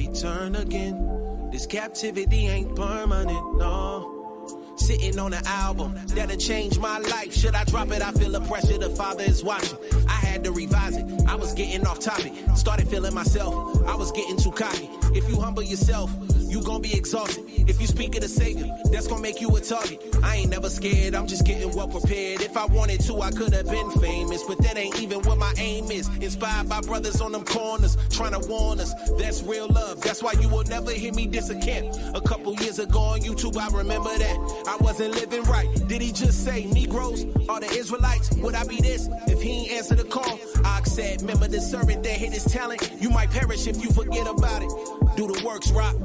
return again. This captivity ain't permanent, no. Sitting on an album that'll change my life. Should I drop it? I feel the pressure. The Father is watching. I had to revise it. I was getting off topic. Started feeling myself. I was getting too cocky. If you humble yourself, you gon' be exhausted. If you speak of the Savior, that's gon' make you a target. I ain't never scared. I'm just getting well prepared. If I wanted to, I could have been famous, but that ain't even what my aim is. Inspired by brothers on them corners, trying to warn us. That's real love. That's why you will never hear me diss a camp. A couple years ago on YouTube, I remember that. I wasn't living right. Did he just say Negroes are the Israelites? Would I be this if he ain't answer the call? I said, remember the servant that hid his talent? You might perish if you forget about it. Do the works, rock.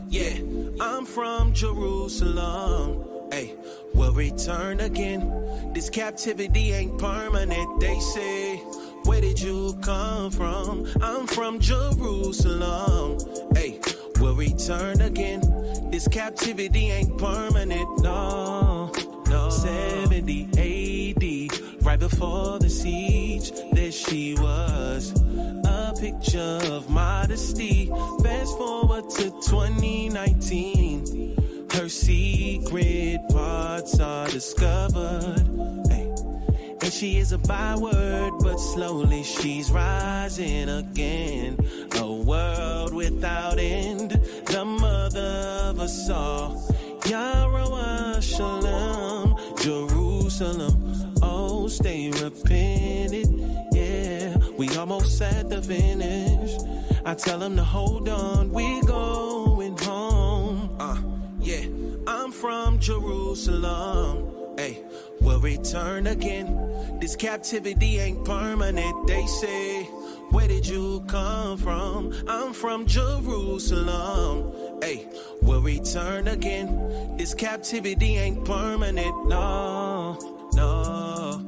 Yeah. I'm from Jerusalem. Hey, we'll return again. This captivity ain't permanent, they say. Where did you come from? I'm from Jerusalem. Hey, we'll return again. This captivity ain't permanent, no, no. 70 AD, right before the siege, there she was. A picture of modesty. Fast forward to 2019. Her secret parts are discovered. Hey. And she is a byword, but slowly she's rising again. A world without end, the mother of us all. Yahweh Shalom, Jerusalem. Oh, stay repentant. Yeah, we almost at the finish. I tell them to hold on, we going home. Yeah, I'm from Jerusalem. Hey, we'll return again. This captivity ain't permanent, they say. Where did you come from? I'm from Jerusalem. Hey, we'll return again. This captivity ain't permanent, no, no.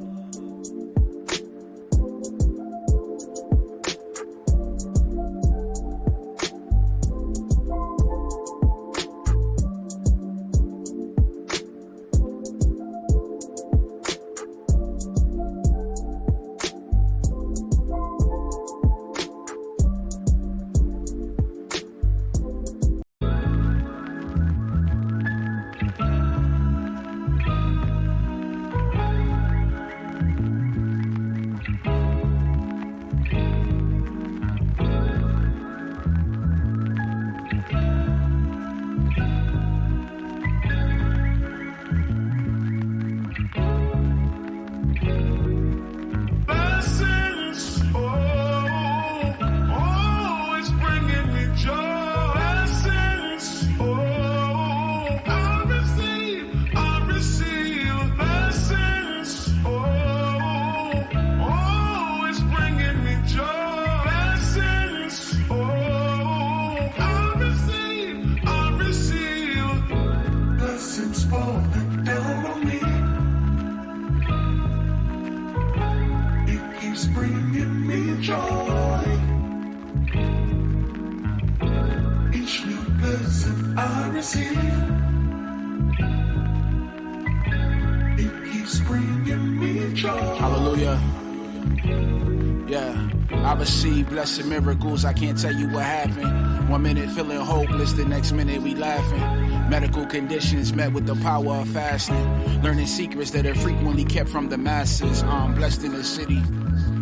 Blessed miracles, I can't tell you what happened. 1 minute feeling hopeless, the next minute we laughing. Medical conditions met with the power of fasting. Learning secrets that are frequently kept from the masses. I'm blessed in the city,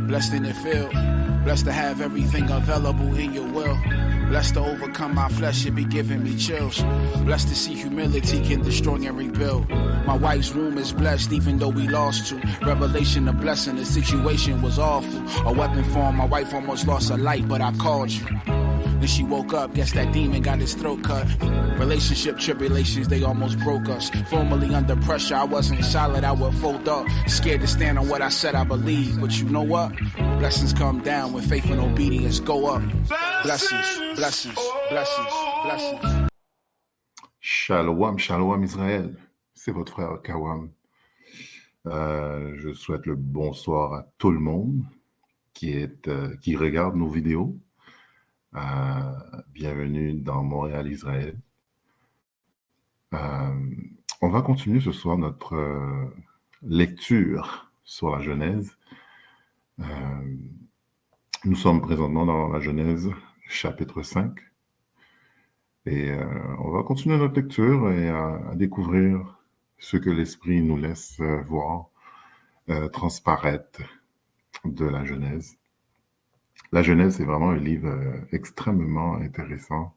blessed in the field. Blessed to have everything available in your will. Blessed to overcome my flesh, it be giving me chills. Blessed to see humility can destroy and rebuild. My wife's womb is blessed even though we lost to. Revelation a blessing, the situation was awful. A weapon form, my wife almost lost her light, but I called you. Then she woke up, guess that demon got his throat cut. Relationship tribulations, they almost broke us. Formerly under pressure, I wasn't solid, I would fold up. Scared to stand on what I said I believe. But you know what? Blessings come down when faith and obedience go up. Blessings, blessings, blessings, blessings. Shalom, shalom Israël. C'est votre frère Kawam. Je souhaite le bonsoir à tout le monde qui regarde nos vidéos. Bienvenue dans Montréal, Israël. On va continuer ce soir notre lecture sur la Genèse. Nous sommes présentement dans la Genèse, chapitre 5. Et on va continuer notre lecture et à découvrir ce que l'Esprit nous laisse voir, transparaître de la Genèse. La Genèse, c'est vraiment un livre extrêmement intéressant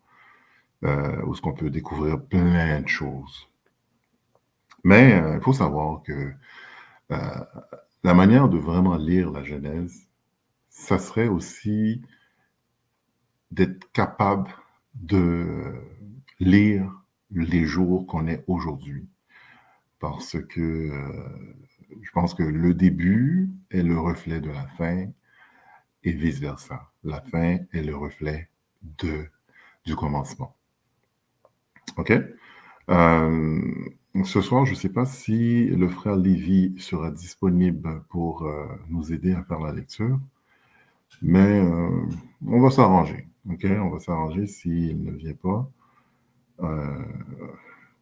où on peut découvrir plein de choses. Mais il faut savoir que la manière de vraiment lire la Genèse, ça serait aussi d'être capable de lire les jours qu'on est aujourd'hui. Parce que je pense que le début est le reflet de la fin et vice-versa. La fin est le reflet du commencement. OK? Ce soir, je ne sais pas si le frère Lévi sera disponible pour nous aider à faire la lecture, mais on va s'arranger. OK? On va s'arranger s'il ne vient pas.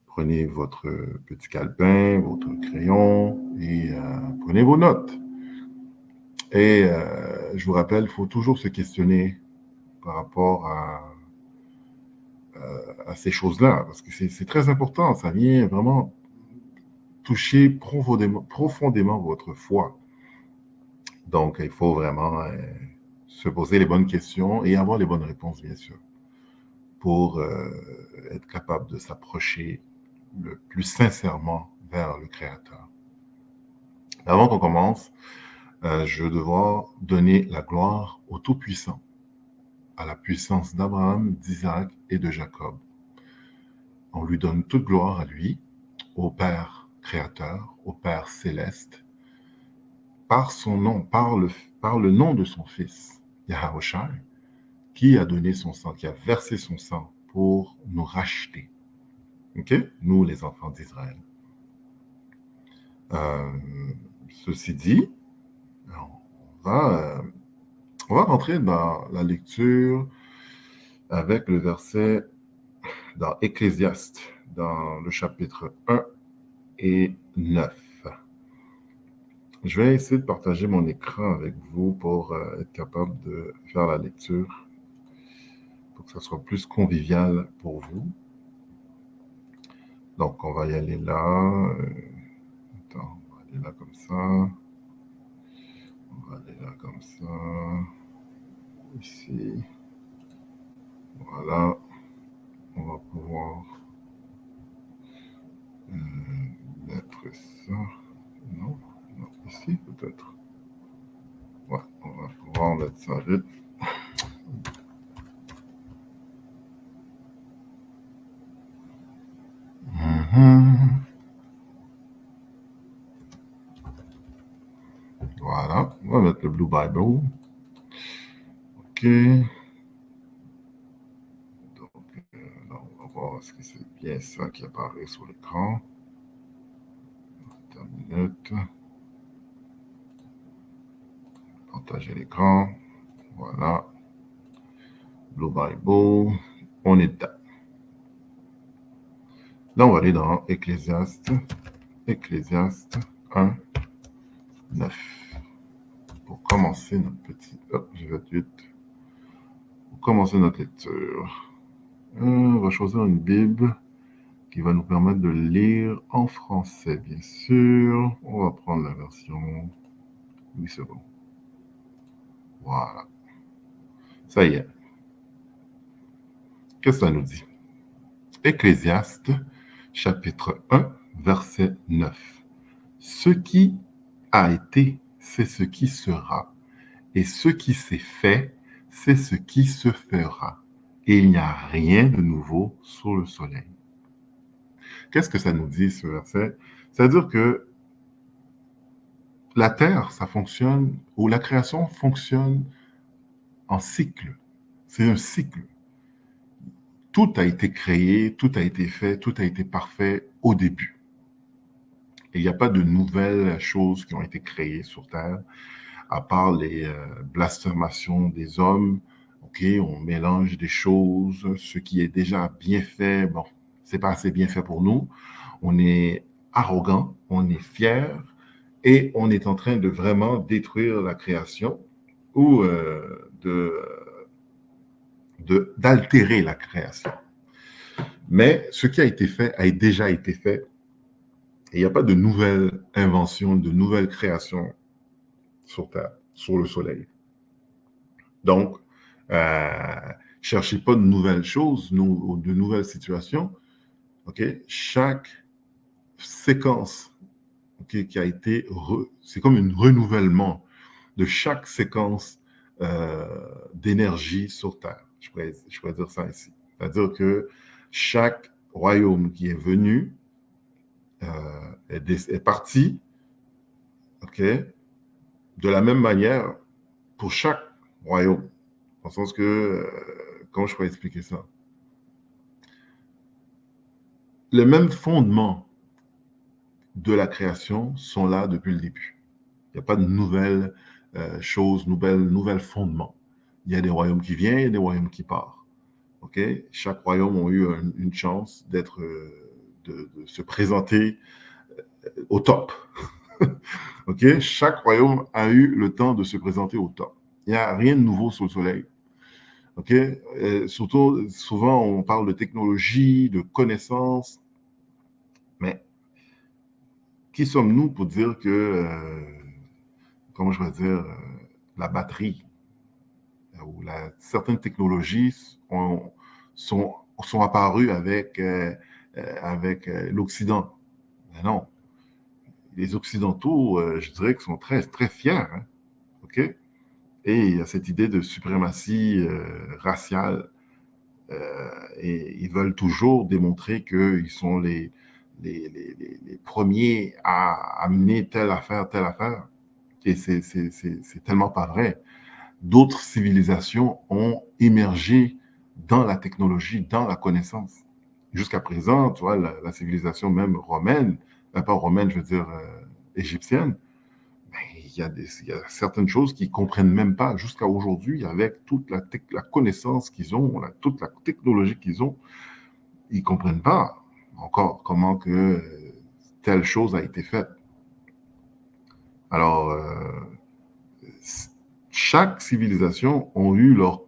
Prenez votre petit calepin, votre crayon et prenez vos notes. Et je vous rappelle, il faut toujours se questionner par rapport à ces choses-là, parce que c'est très important. Ça vient vraiment toucher profondément votre foi. Donc, il faut vraiment se poser les bonnes questions et avoir les bonnes réponses, bien sûr, pour être capable de s'approcher le plus sincèrement vers le Créateur. Avant qu'on commence, je vais devoir donner la gloire au Tout-Puissant, à la puissance d'Abraham, d'Isaac et de Jacob. On lui donne toute gloire à lui, au Père Créateur, au Père Céleste, par son nom, par le nom de son Fils, Yaharoshai, qui a donné son sang, qui a versé son sang pour nous racheter. OK? Nous, les enfants d'Israël. Ceci dit, on va rentrer dans la lecture avec le verset dans Ecclésiaste, dans le chapitre 1 et 9. Je vais essayer de partager mon écran avec vous pour être capable de faire la lecture, pour que ça soit plus convivial pour vous. Donc, on va y aller là. Attends, on va aller là comme ça. On va aller là comme ça. Ici. Voilà. On va pouvoir mettre ça. Non, ici peut-être. Ouais, on va pouvoir mettre ça vite. Voilà, on va mettre le Blue Bible. OK. Donc, là, on va voir est-ce que c'est bien ça qui apparaît sur l'écran. Attends une minute. Partager l'écran. Voilà. Blue Bible. On est dedans. Là, on va aller dans Ecclésiaste 1, 9. Pour commencer notre petit... Hop, je vais vite. Pour commencer notre lecture, on va choisir une Bible qui va nous permettre de lire en français, bien sûr. On va prendre la version... Oui, c'est bon. Voilà. Ça y est. Qu'est-ce que ça nous dit? Ecclésiaste, chapitre 1, verset 9. Ce qui a été, c'est ce qui sera. Et ce qui s'est fait, c'est ce qui se fera. Et il n'y a rien de nouveau sous le soleil. Qu'est-ce que ça nous dit, ce verset? C'est-à-dire que la terre, ça fonctionne, ou la création fonctionne en cycle. C'est un cycle. Tout a été créé, tout a été fait, tout a été parfait au début. Et il n'y a pas de nouvelles choses qui ont été créées sur terre, à part les blasphémations des hommes. OK, on mélange des choses, ce qui est déjà bien fait, bon, c'est pas assez bien fait pour nous. On est arrogant, on est fier, et on est en train de vraiment détruire la création ou d'altérer la création. Mais ce qui a été fait a déjà été fait. Et il n'y a pas de nouvelle invention, de nouvelle création sur Terre, sur le Soleil. Donc, cherchez pas de nouvelles choses, de nouvelles situations. Okay? Chaque séquence qui a été, c'est comme un renouvellement de chaque séquence d'énergie sur Terre. Je pourrais dire ça ici. C'est-à-dire que chaque royaume qui est venu est parti, OK, de la même manière pour chaque royaume. Dans le sens que, comment je pourrais expliquer ça? Les mêmes fondements de la création sont là depuis le début. Il n'y a pas de nouvelles choses, nouvelles fondements. Il y a des royaumes qui viennent et des royaumes qui partent. Okay? Chaque royaume a eu une chance de se présenter au top. Okay? Chaque royaume a eu le temps de se présenter au top. Il n'y a rien de nouveau sur le soleil. Okay? Surtout, souvent, on parle de technologie, de connaissances, mais qui sommes-nous pour dire que, comment je vais dire, la batterie ou certaines technologies sont apparues avec l'Occident? Mais non. Les Occidentaux, je dirais qu'ils sont très, très fiers. Hein? OK? Et il y a cette idée de suprématie raciale. Et ils veulent toujours démontrer qu'ils sont les premiers à amener telle affaire. Et c'est tellement pas vrai. D'autres civilisations ont émergé dans la technologie, dans la connaissance. Jusqu'à présent, tu vois, la civilisation même romaine, pas romaine, je veux dire égyptienne, il y a certaines choses qu'ils ne comprennent même pas jusqu'à aujourd'hui, avec toute la connaissance qu'ils ont, toute la technologie qu'ils ont, ils ne comprennent pas encore comment que telle chose a été faite. Alors, chaque civilisation a eu leur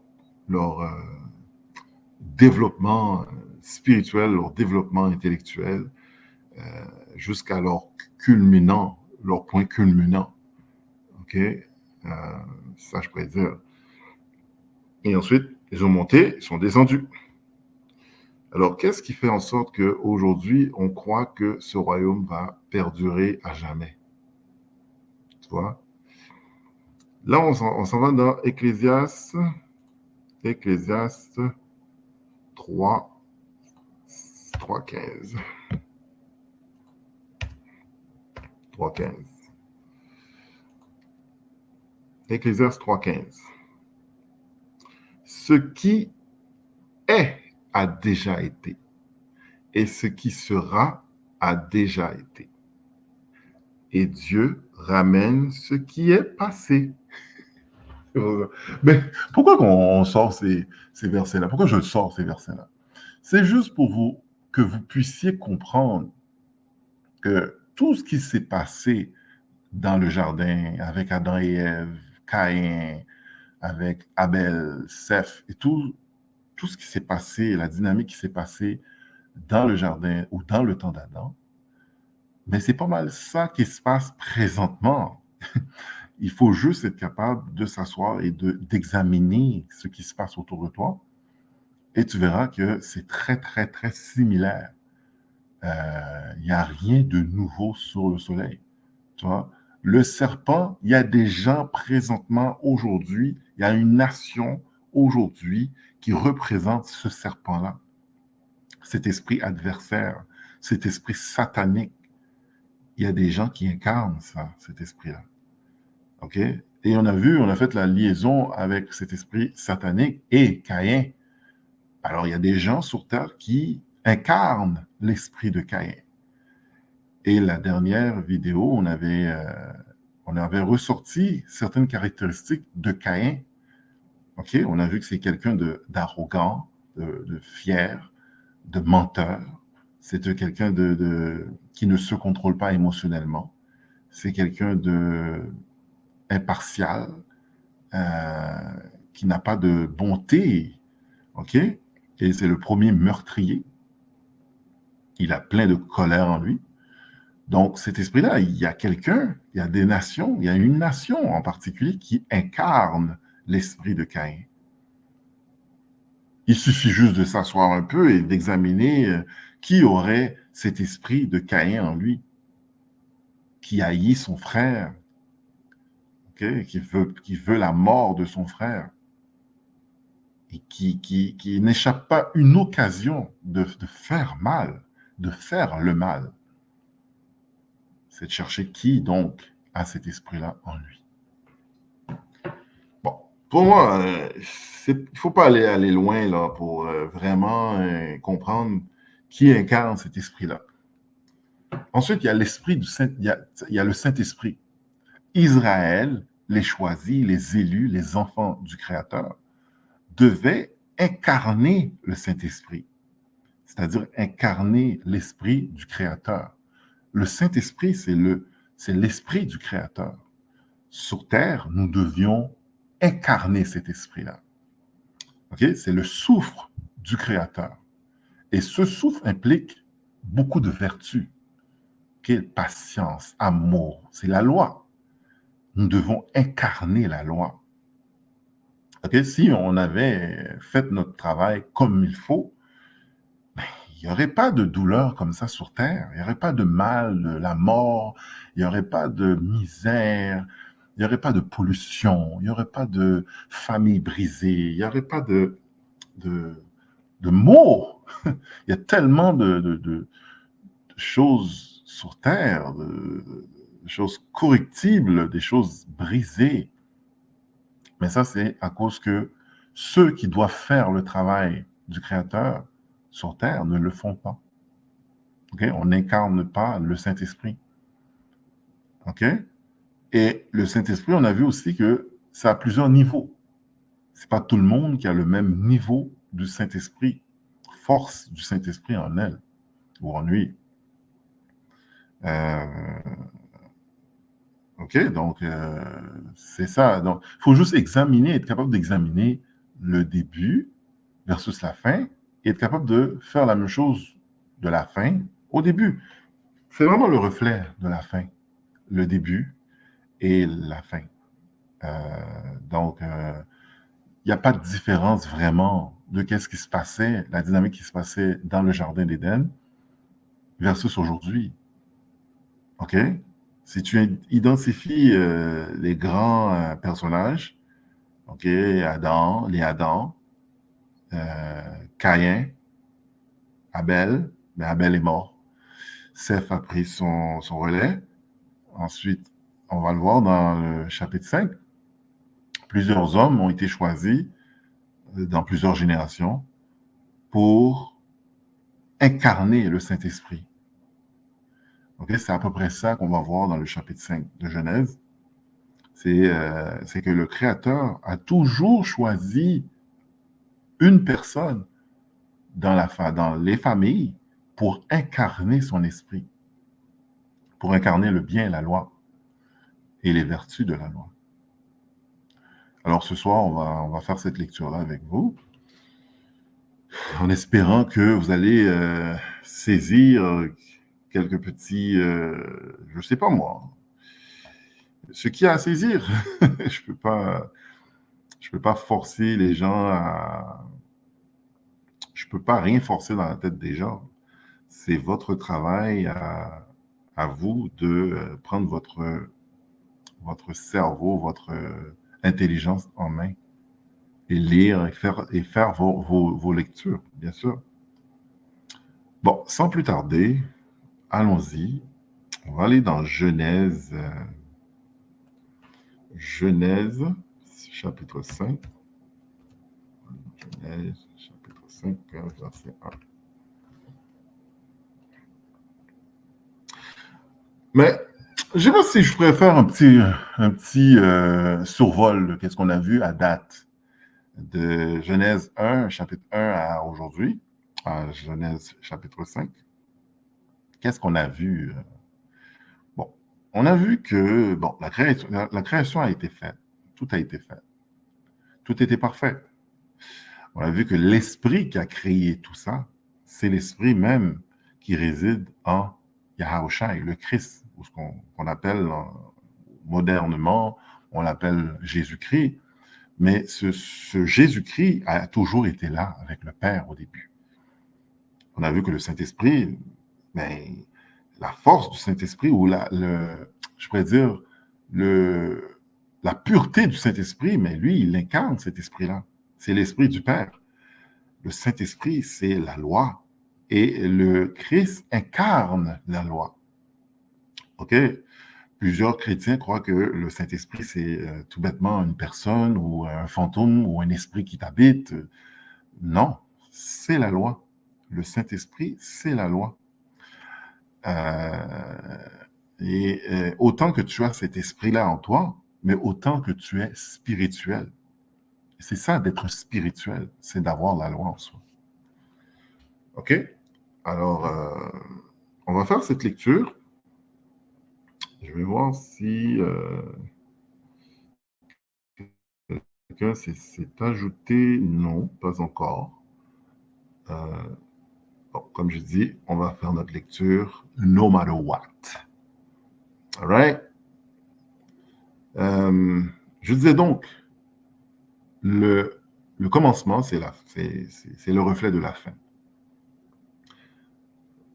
développement spirituel, leur développement intellectuel, jusqu'à leur point culminant. OK? Ça, je pourrais dire. Et ensuite, ils ont monté, ils sont descendus. Alors, qu'est-ce qui fait en sorte qu'aujourd'hui, on croit que ce royaume va perdurer à jamais? Tu vois? Là, on s'en va dans Ecclésiaste 3, 3.15. 3.15. Ecclésiaste 3.15. Ce qui est a déjà été, et ce qui sera a déjà été. Et Dieu ramène ce qui est passé. Mais pourquoi on sort ces versets-là? Pourquoi je sors ces versets-là? C'est juste pour que vous puissiez comprendre que tout ce qui s'est passé dans le jardin avec Adam et Ève, Caïn, avec Abel, Seth, et tout ce qui s'est passé, la dynamique qui s'est passée dans le jardin ou dans le temps d'Adam, mais c'est pas mal ça qui se passe présentement. Il faut juste être capable de s'asseoir et d'examiner ce qui se passe autour de toi, et tu verras que c'est très, très, très similaire. Il n'y a rien de nouveau sur le soleil. Tu vois? Le serpent, il y a des gens présentement aujourd'hui, il y a une nation aujourd'hui qui représente ce serpent-là, cet esprit adversaire, cet esprit satanique. Il y a des gens qui incarnent ça, cet esprit-là. OK? Et on a fait la liaison avec cet esprit satanique et Caïn. Alors, il y a des gens sur Terre qui incarnent l'esprit de Caïn. Et la dernière vidéo, on avait ressorti certaines caractéristiques de Caïn. OK? On a vu que c'est quelqu'un d'arrogant, de fier, de menteur. C'est quelqu'un qui ne se contrôle pas émotionnellement. C'est quelqu'un d'impartial, qui n'a pas de bonté. OK? Et c'est le premier meurtrier. il a plein de colère en lui. Donc, cet esprit-là, il y a quelqu'un, il y a des nations, il y a une nation en particulier qui incarne l'esprit de Caïn. Il suffit juste de s'asseoir un peu et d'examiner qui aurait cet esprit de Caïn en lui, qui haït son frère, okay, qui veut la mort de son frère, et qui n'échappe pas une occasion de faire mal, de faire le mal. C'est de chercher qui, donc, a cet esprit-là en lui. Bon, pour moi, il ne faut pas aller loin là, pour vraiment comprendre qui incarne cet esprit-là. Ensuite, il y a l'esprit du Saint, il y a le Saint-Esprit. Israël, les choisis, les élus, les enfants du Créateur, devaient incarner le Saint-Esprit, c'est-à-dire incarner l'esprit du Créateur. Le Saint-Esprit, c'est l'esprit du Créateur. Sur Terre, nous devions incarner cet esprit-là. Okay? C'est le souffle du Créateur. Et ce souffle implique beaucoup de vertus. Okay? Patience, amour, c'est la loi. Nous devons incarner la loi. Okay? Si on avait fait notre travail comme il faut, il n'y aurait pas de douleur comme ça sur Terre. Il n'y aurait pas de mal, de la mort. Il n'y aurait pas de misère. Il n'y aurait pas de pollution. Il n'y aurait pas de famille brisée. Il n'y aurait pas de maux. Il y a tellement de choses sur Terre, de choses correctibles, des choses brisées. Mais ça, c'est à cause que ceux qui doivent faire le travail du Créateur sur Terre ne le font pas. Okay? On n'incarne pas le Saint-Esprit. OK? Et le Saint-Esprit, on a vu aussi que ça a plusieurs niveaux. Ce n'est pas tout le monde qui a le même niveau du Saint-Esprit, force du Saint-Esprit en elle ou en lui. OK? Donc, c'est ça. Donc, il faut juste examiner, être capable d'examiner le début versus la fin et être capable de faire la même chose de la fin au début. C'est vraiment le reflet de la fin, le début et la fin. Donc, il n'y a pas de différence vraiment de qu'est-ce qui se passait, la dynamique qui se passait dans le Jardin d'Éden versus aujourd'hui. OK? Si tu identifies les grands personnages, OK, les Adam, Caïn, Abel, mais Abel est mort. Seth a pris son relais. Ensuite, on va le voir dans le chapitre 5. Plusieurs hommes ont été choisis dans plusieurs générations pour incarner le Saint-Esprit. Okay? C'est à peu près ça qu'on va voir dans le chapitre 5 de Genèse. C'est que le Créateur a toujours choisi une personne dans les familles pour incarner son esprit, pour incarner le bien et la loi et les vertus de la loi. Alors ce soir, on va faire cette lecture-là avec vous, en espérant que vous allez saisir quelques petits, je ne sais pas moi, ce qu'il y a à saisir. Je peux pas forcer les gens à... Je peux pas rien forcer dans la tête des gens. C'est votre travail à vous de prendre votre cerveau, votre intelligence en main et lire et faire vos lectures, bien sûr. Bon, sans plus tarder, allons-y. On va aller dans Genèse, chapitre 5. Genèse, chapitre 5, verset 1. Mais je ne sais pas si je pourrais faire un petit survol de ce qu'on a vu à date de Genèse 1, chapitre 1 à aujourd'hui, à Genèse chapitre 5. Qu'est-ce qu'on a vu? Bon, on a vu que la création a été faite. Tout a été fait. Tout était parfait. On a vu que l'esprit qui a créé tout ça, c'est l'esprit même qui réside en Yahawashi, le Christ, ou ce qu'on appelle modernement, on l'appelle Jésus-Christ. Mais ce Jésus-Christ a toujours été là avec le Père au début. On a vu que le Saint-Esprit, mais la force du Saint-Esprit, ou je pourrais dire, la pureté du Saint-Esprit, mais lui, il incarne cet esprit-là. C'est l'esprit du Père. Le Saint-Esprit, c'est la loi. Et le Christ incarne la loi. OK? Plusieurs chrétiens croient que le Saint-Esprit, c'est tout bêtement une personne ou un fantôme ou un esprit qui t'habite. Non, c'est la loi. Le Saint-Esprit, c'est la loi. Autant que tu as cet esprit-là en toi, mais autant que tu es spirituel. C'est ça d'être spirituel, c'est d'avoir la loi en soi. OK? Alors, on va faire cette lecture. Je vais voir si quelqu'un s'est ajouté. Non, pas encore. Bon, comme je dis, on va faire notre lecture no matter what. All right? Je disais donc, le commencement, c'est le reflet de la fin.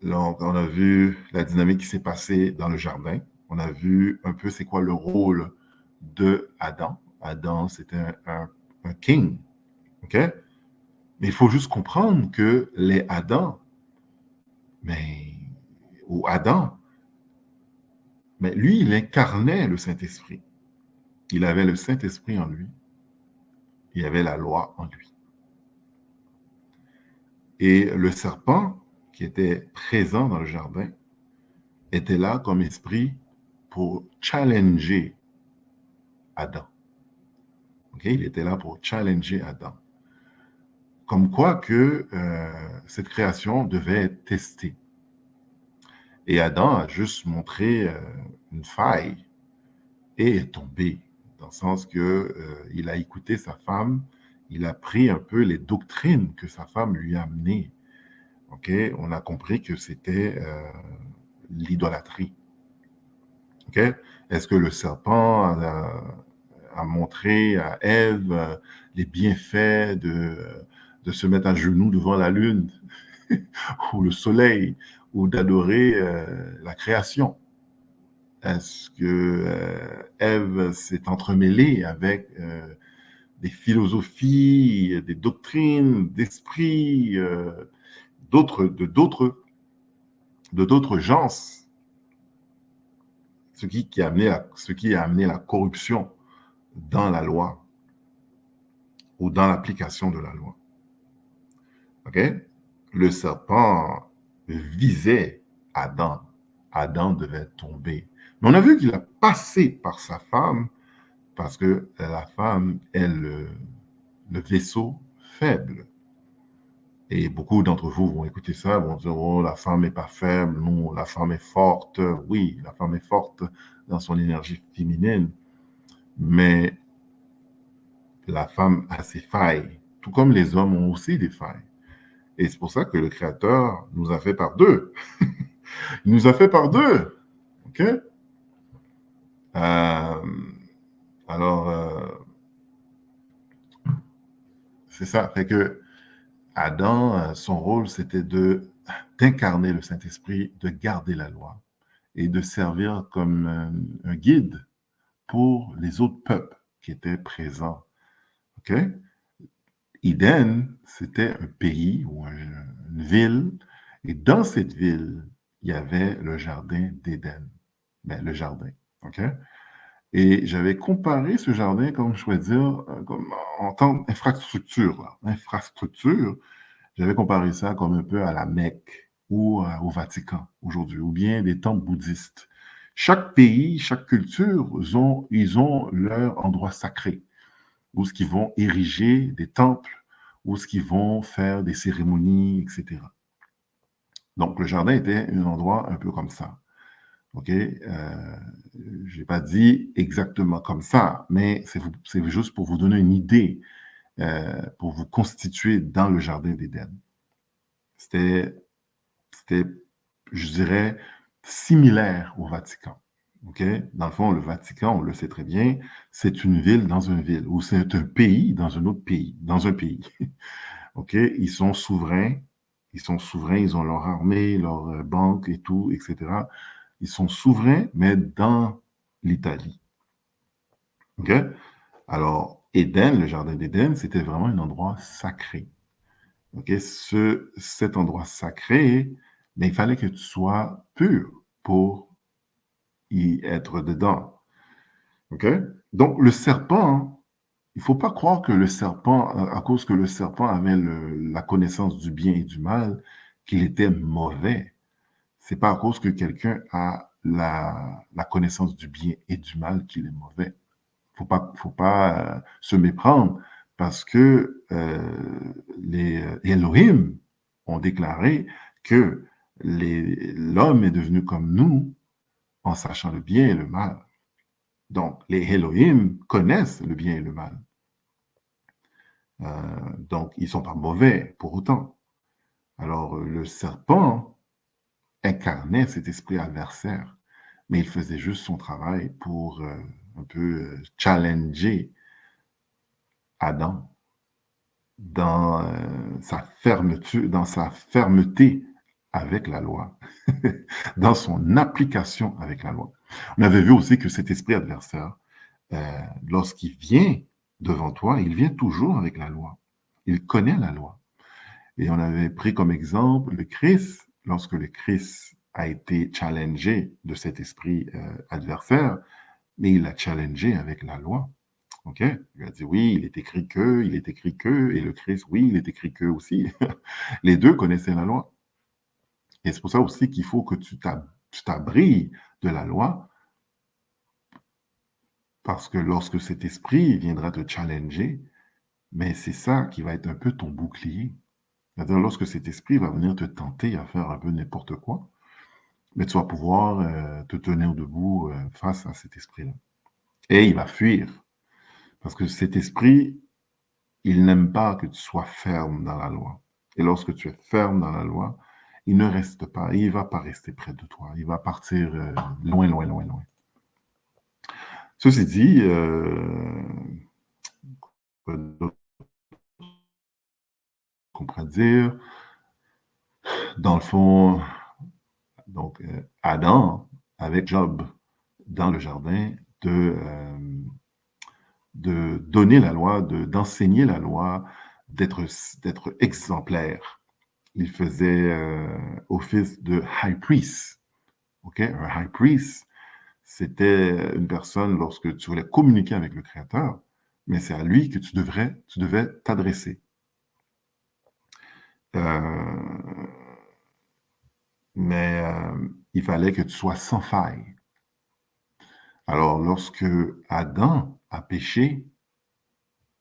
Donc, on a vu la dynamique qui s'est passée dans le jardin. On a vu un peu c'est quoi le rôle de Adam. Adam, c'était un king. OK? Mais il faut juste comprendre que les Adam, ou Adam, mais lui, il incarnait le Saint-Esprit. Il avait le Saint-Esprit en lui. Il y avait la loi en lui. Et le serpent, qui était présent dans le jardin, était là comme esprit pour challenger Adam. Okay? Il était là pour challenger Adam. Comme quoi que cette création devait être testée. Et Adam a juste montré une faille et est tombé, dans le sens qu'il a écouté sa femme, il a pris un peu les doctrines que sa femme lui a amenées. Okay? On a compris que c'était l'idolâtrie. Okay? Est-ce que le serpent a montré à Ève les bienfaits de se mettre à genoux devant la lune ou le soleil, ou d'adorer la création? Est-ce que Ève s'est entremêlée avec des philosophies, des doctrines, d'esprits, de d'autres gens, ce qui a amené la corruption dans la loi ou dans l'application de la loi. OK? Le serpent visait Adam. Adam devait tomber. Mais on a vu qu'il a passé par sa femme parce que la femme est le vaisseau faible. Et beaucoup d'entre vous vont écouter ça, vont dire « Oh, la femme n'est pas faible, non, la femme est forte. » Oui, la femme est forte dans son énergie féminine, mais la femme a ses failles, tout comme les hommes ont aussi des failles. Et c'est pour ça que le Créateur nous a fait par deux. Il nous a fait par deux. OK? C'est ça. Fait que Adam, son rôle, c'était d'incarner le Saint-Esprit, de garder la loi et de servir comme un guide pour les autres peuples qui étaient présents. OK? Éden, c'était un pays ou une ville, et dans cette ville, il y avait le jardin d'Éden. Ben, le jardin. OK? Et j'avais comparé ce jardin, comme je pourrais dire, en tant qu'infrastructure. Infrastructure, j'avais comparé ça comme un peu à la Mecque ou au Vatican aujourd'hui, ou bien des temples bouddhistes. Chaque pays, chaque culture, ils ont leur endroit sacré, où ce qu'ils vont ériger des temples, où ce qu'ils vont faire des cérémonies, etc. Donc, le jardin était un endroit un peu comme ça. OK? Je n'ai pas dit exactement comme ça, mais c'est juste pour vous donner une idée, pour vous constituer dans le jardin d'Éden. C'était je dirais, similaire au Vatican. OK? Dans le fond, le Vatican, on le sait très bien, c'est une ville dans une ville, ou c'est un pays dans un autre pays, dans un pays. OK? Ils ont leur armée, leur banque et tout, etc. Ils sont souverains, mais dans l'Italie. OK? Alors, Éden, le jardin d'Éden, c'était vraiment un endroit sacré. OK? Cet endroit sacré, mais il fallait que tu sois pur pour y être dedans. OK? Donc, le serpent, il ne faut pas croire que le serpent, à cause que le serpent avait la connaissance du bien et du mal, qu'il était mauvais. C'est pas à cause que quelqu'un a la connaissance du bien et du mal qu'il est mauvais. Faut pas se méprendre parce que les Elohim ont déclaré que l'homme est devenu comme nous en sachant le bien et le mal. Donc, les Elohim connaissent le bien et le mal. Donc, ils ne sont pas mauvais pour autant. Alors, le serpent incarnait cet esprit adversaire, mais il faisait juste son travail pour un peu challenger Adam dans sa fermeté avec la loi, dans son application avec la loi. On avait vu aussi que cet esprit adversaire, lorsqu'il vient devant toi, il vient toujours avec la loi. Il connaît la loi. Et on avait pris comme exemple le Christ, lorsque le Christ a été challengé de cet esprit adversaire, mais il l'a challengé avec la loi. OK? Il a dit oui, il est écrit que, et le Christ, oui, il est écrit que aussi. Les deux connaissaient la loi. Et c'est pour ça aussi qu'il faut que tu t'abrilles de la loi, parce que lorsque cet esprit viendra te challenger, mais c'est ça qui va être un peu ton bouclier. C'est-à-dire, lorsque cet esprit va venir te tenter à faire un peu n'importe quoi, mais tu vas pouvoir te tenir debout face à cet esprit-là. Et il va fuir. Parce que cet esprit, il n'aime pas que tu sois ferme dans la loi. Et lorsque tu es ferme dans la loi, il ne reste pas, il ne va pas rester près de toi. Il va partir loin, loin, loin, loin. Ceci dit, qu'on pourrait dire, dans le fond, donc Adam, avec Job, dans le jardin, de donner la loi, d'enseigner la loi, d'être exemplaire. Il faisait office de high priest. OK? Un high priest, c'était une personne, lorsque tu voulais communiquer avec le Créateur, mais c'est à lui que tu devais t'adresser. Mais il fallait que tu sois sans faille. Alors, lorsque Adam a péché,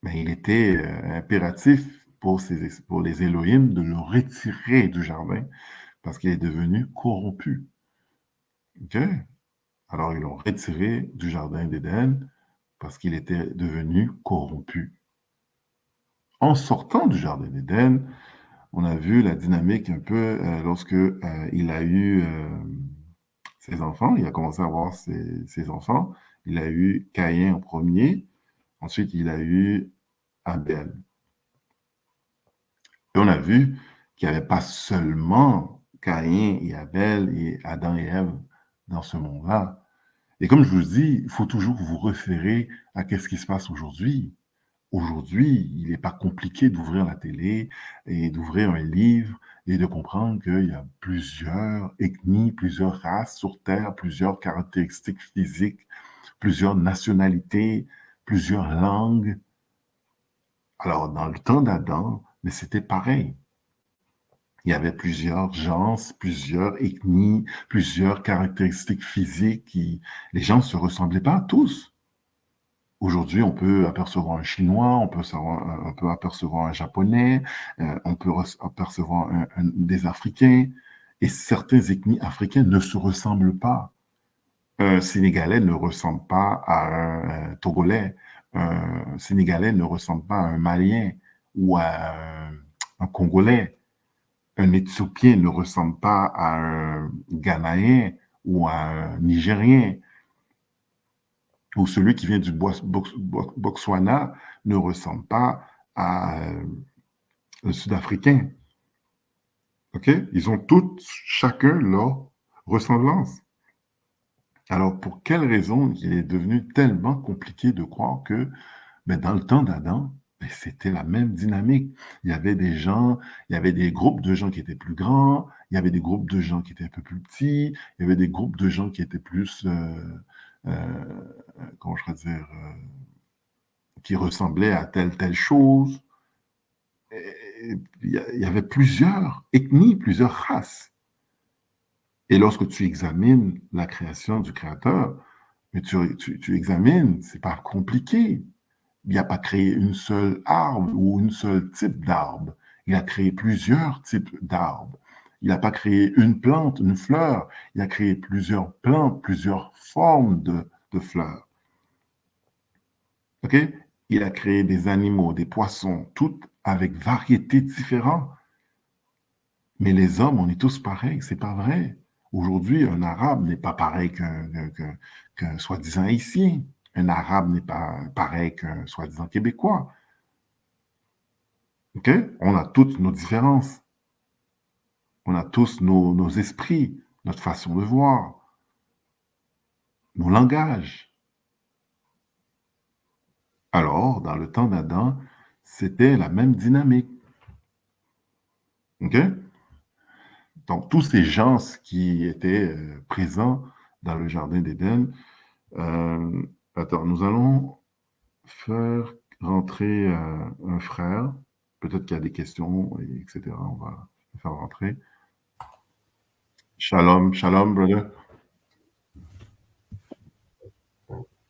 ben, il était impératif pour les Elohim de le retirer du jardin parce qu'il est devenu corrompu. OK? Alors, ils l'ont retiré du jardin d'Éden parce qu'il était devenu corrompu. En sortant du jardin d'Éden, on a vu la dynamique un peu lorsque il a eu ses enfants, il a commencé à avoir ses enfants. Il a eu Caïn en premier, ensuite il a eu Abel. Et on a vu qu'il n'y avait pas seulement Caïn et Abel et Adam et Ève dans ce monde-là. Et comme je vous dis, il faut toujours vous référer à ce qui se passe aujourd'hui. Aujourd'hui, il n'est pas compliqué d'ouvrir la télé et d'ouvrir un livre et de comprendre qu'il y a plusieurs ethnies, plusieurs races sur Terre, plusieurs caractéristiques physiques, plusieurs nationalités, plusieurs langues. Alors, dans le temps d'Adam, mais c'était pareil. Il y avait plusieurs genres, plusieurs ethnies, plusieurs caractéristiques physiques. Les gens ne se ressemblaient pas tous. Aujourd'hui, on peut apercevoir un Chinois, on peut apercevoir un Japonais, on peut apercevoir des Africains, et certaines ethnies africaines ne se ressemblent pas. Un Sénégalais ne ressemble pas à un Togolais, un Sénégalais ne ressemble pas à un Malien ou à un Congolais. un Éthiopien ne ressemble pas à un Ghanéen ou à un Nigérien, ou celui qui vient du Botswana ne ressemble pas à un Sud-Africain. OK? Ils ont tous, chacun, leur ressemblance. Alors, pour quelle raison il est devenu tellement compliqué de croire que dans le temps d'Adam, c'était la même dynamique. Il y avait des gens, il y avait des groupes de gens qui étaient plus grands, il y avait des groupes de gens qui étaient un peu plus petits, il y avait des groupes de gens qui étaient plus, comment je vais dire, qui ressemblaient à telle chose. Il y avait plusieurs ethnies, plusieurs races. Et lorsque tu examines la création du Créateur, mais tu examines, c'est pas compliqué. Il n'a pas créé une seule arbre ou une seule type d'arbre. Il a créé plusieurs types d'arbres. Il n'a pas créé une plante, une fleur. Il a créé plusieurs plantes, plusieurs formes de fleurs. OK? Il a créé des animaux, des poissons, toutes avec variétés différentes. Mais les hommes, on est tous pareils. C'est pas vrai. Aujourd'hui, un arabe n'est pas pareil qu'un soi-disant haïtien. Un arabe n'est pas pareil qu'un soi-disant québécois. OK? On a toutes nos différences. On a tous nos esprits, notre façon de voir, nos langages. Alors, dans le temps d'Adam, c'était la même dynamique. OK? Donc, tous ces gens qui étaient présents dans le jardin d'Éden, attends, nous allons faire rentrer un frère. Peut-être qu'il y a des questions, etc. On va le faire rentrer. Shalom, shalom, brother.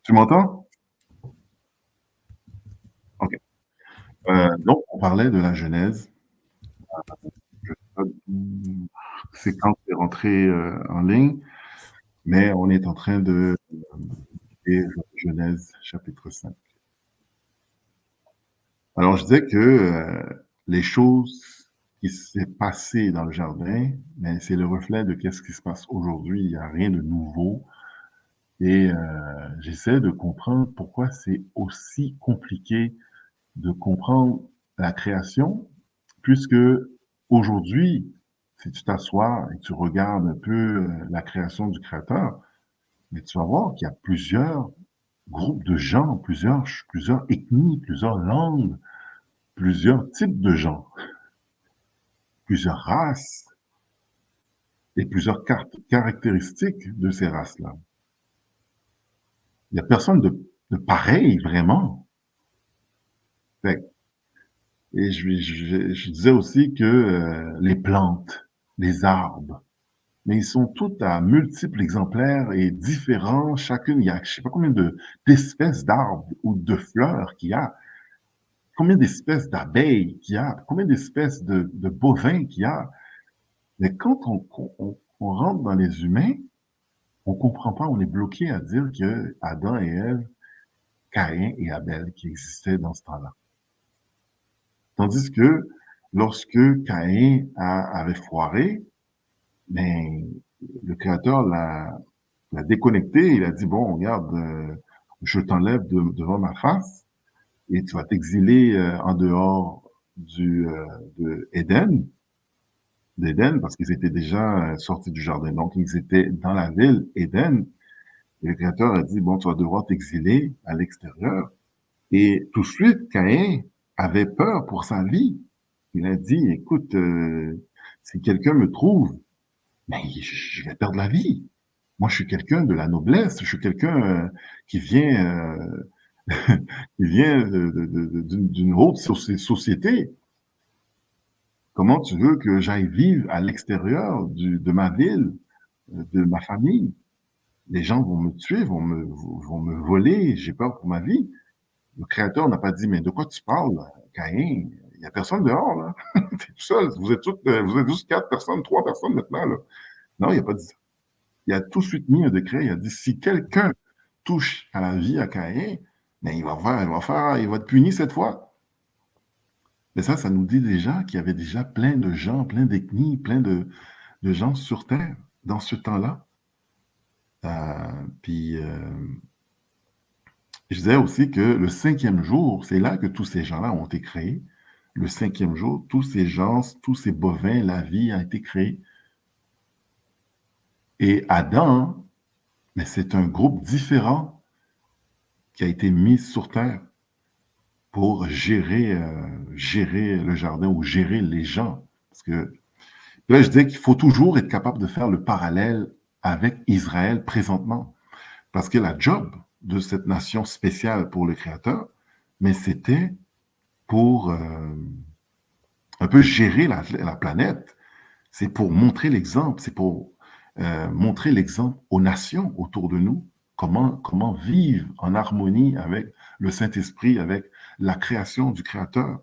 Tu m'entends? OK. Donc, on parlait de la Genèse. Je sais pas c'est quand c'est rentré en ligne, mais on est en train de lire Genèse chapitre 5. Alors, je disais que les choses qui s'est passées dans le jardin, mais c'est le reflet de qu'est-ce qui se passe aujourd'hui. Il n'y a rien de nouveau. Et j'essaie de comprendre pourquoi c'est aussi compliqué de comprendre la création, puisque aujourd'hui, si tu t'assois et tu regardes un peu la création du Créateur, mais tu vas voir qu'il y a plusieurs groupes de gens, plusieurs ethnies, plusieurs langues, plusieurs types de gens, plusieurs races et plusieurs caractéristiques de ces races-là. Il n'y a personne de pareil, vraiment. Fait, et je disais aussi que les plantes, les arbres, mais ils sont tous à multiples exemplaires et différents. Chacune, il y a je sais pas combien d'espèces d'arbres ou de fleurs qu'il y a, combien d'espèces d'abeilles qu'il y a, combien d'espèces de bovins qu'il y a. Mais quand on rentre dans les humains, on comprend pas, on est bloqué à dire que Adam et Ève, Caïn et Abel qui existaient dans ce temps-là. Tandis que lorsque Caïn avait foiré, mais le Créateur l'a déconnecté. Il a dit, bon, regarde, je t'enlève devant ma face et tu vas t'exiler en dehors d'Éden, parce qu'ils étaient déjà sortis du jardin. Donc, ils étaient dans la ville Éden. Et le Créateur a dit, bon, tu vas devoir t'exiler à l'extérieur. Et tout de suite, Caïn avait peur pour sa vie. Il a dit, écoute, si quelqu'un me trouve, mais je vais perdre la vie. Moi, je suis quelqu'un de la noblesse, je suis quelqu'un qui vient, qui vient d'une haute société. Comment tu veux que j'aille vivre à l'extérieur de ma ville, de ma famille? Les gens vont me tuer, vont me voler, j'ai peur pour ma vie. Le Créateur n'a pas dit, mais de quoi tu parles, Caïn? Il n'y a personne dehors, là. T'es tout seul. Vous êtes juste 4 personnes, 3 personnes maintenant, là. Non, il n'a pas dit ça. Il a tout de suite mis un décret. Il a dit, si quelqu'un touche à la vie à Caïn, ben, il va être puni cette fois. Mais ça nous dit déjà qu'il y avait déjà plein de gens, plein d'ethnies, plein de gens sur Terre dans ce temps-là. Puis, je disais aussi que le 5e jour, c'est là que tous ces gens-là ont été créés. Le 5e jour, tous ces gens, tous ces bovins, la vie a été créée. Et Adam, mais c'est un groupe différent qui a été mis sur Terre pour gérer le jardin ou gérer les gens. Parce que là, je disais qu'il faut toujours être capable de faire le parallèle avec Israël présentement. Parce que la job de cette nation spéciale pour le Créateur, mais c'était pour un peu gérer la planète. C'est pour montrer l'exemple, c'est pour montrer l'exemple aux nations autour de nous, comment vivre en harmonie avec le Saint-Esprit, avec la création du Créateur.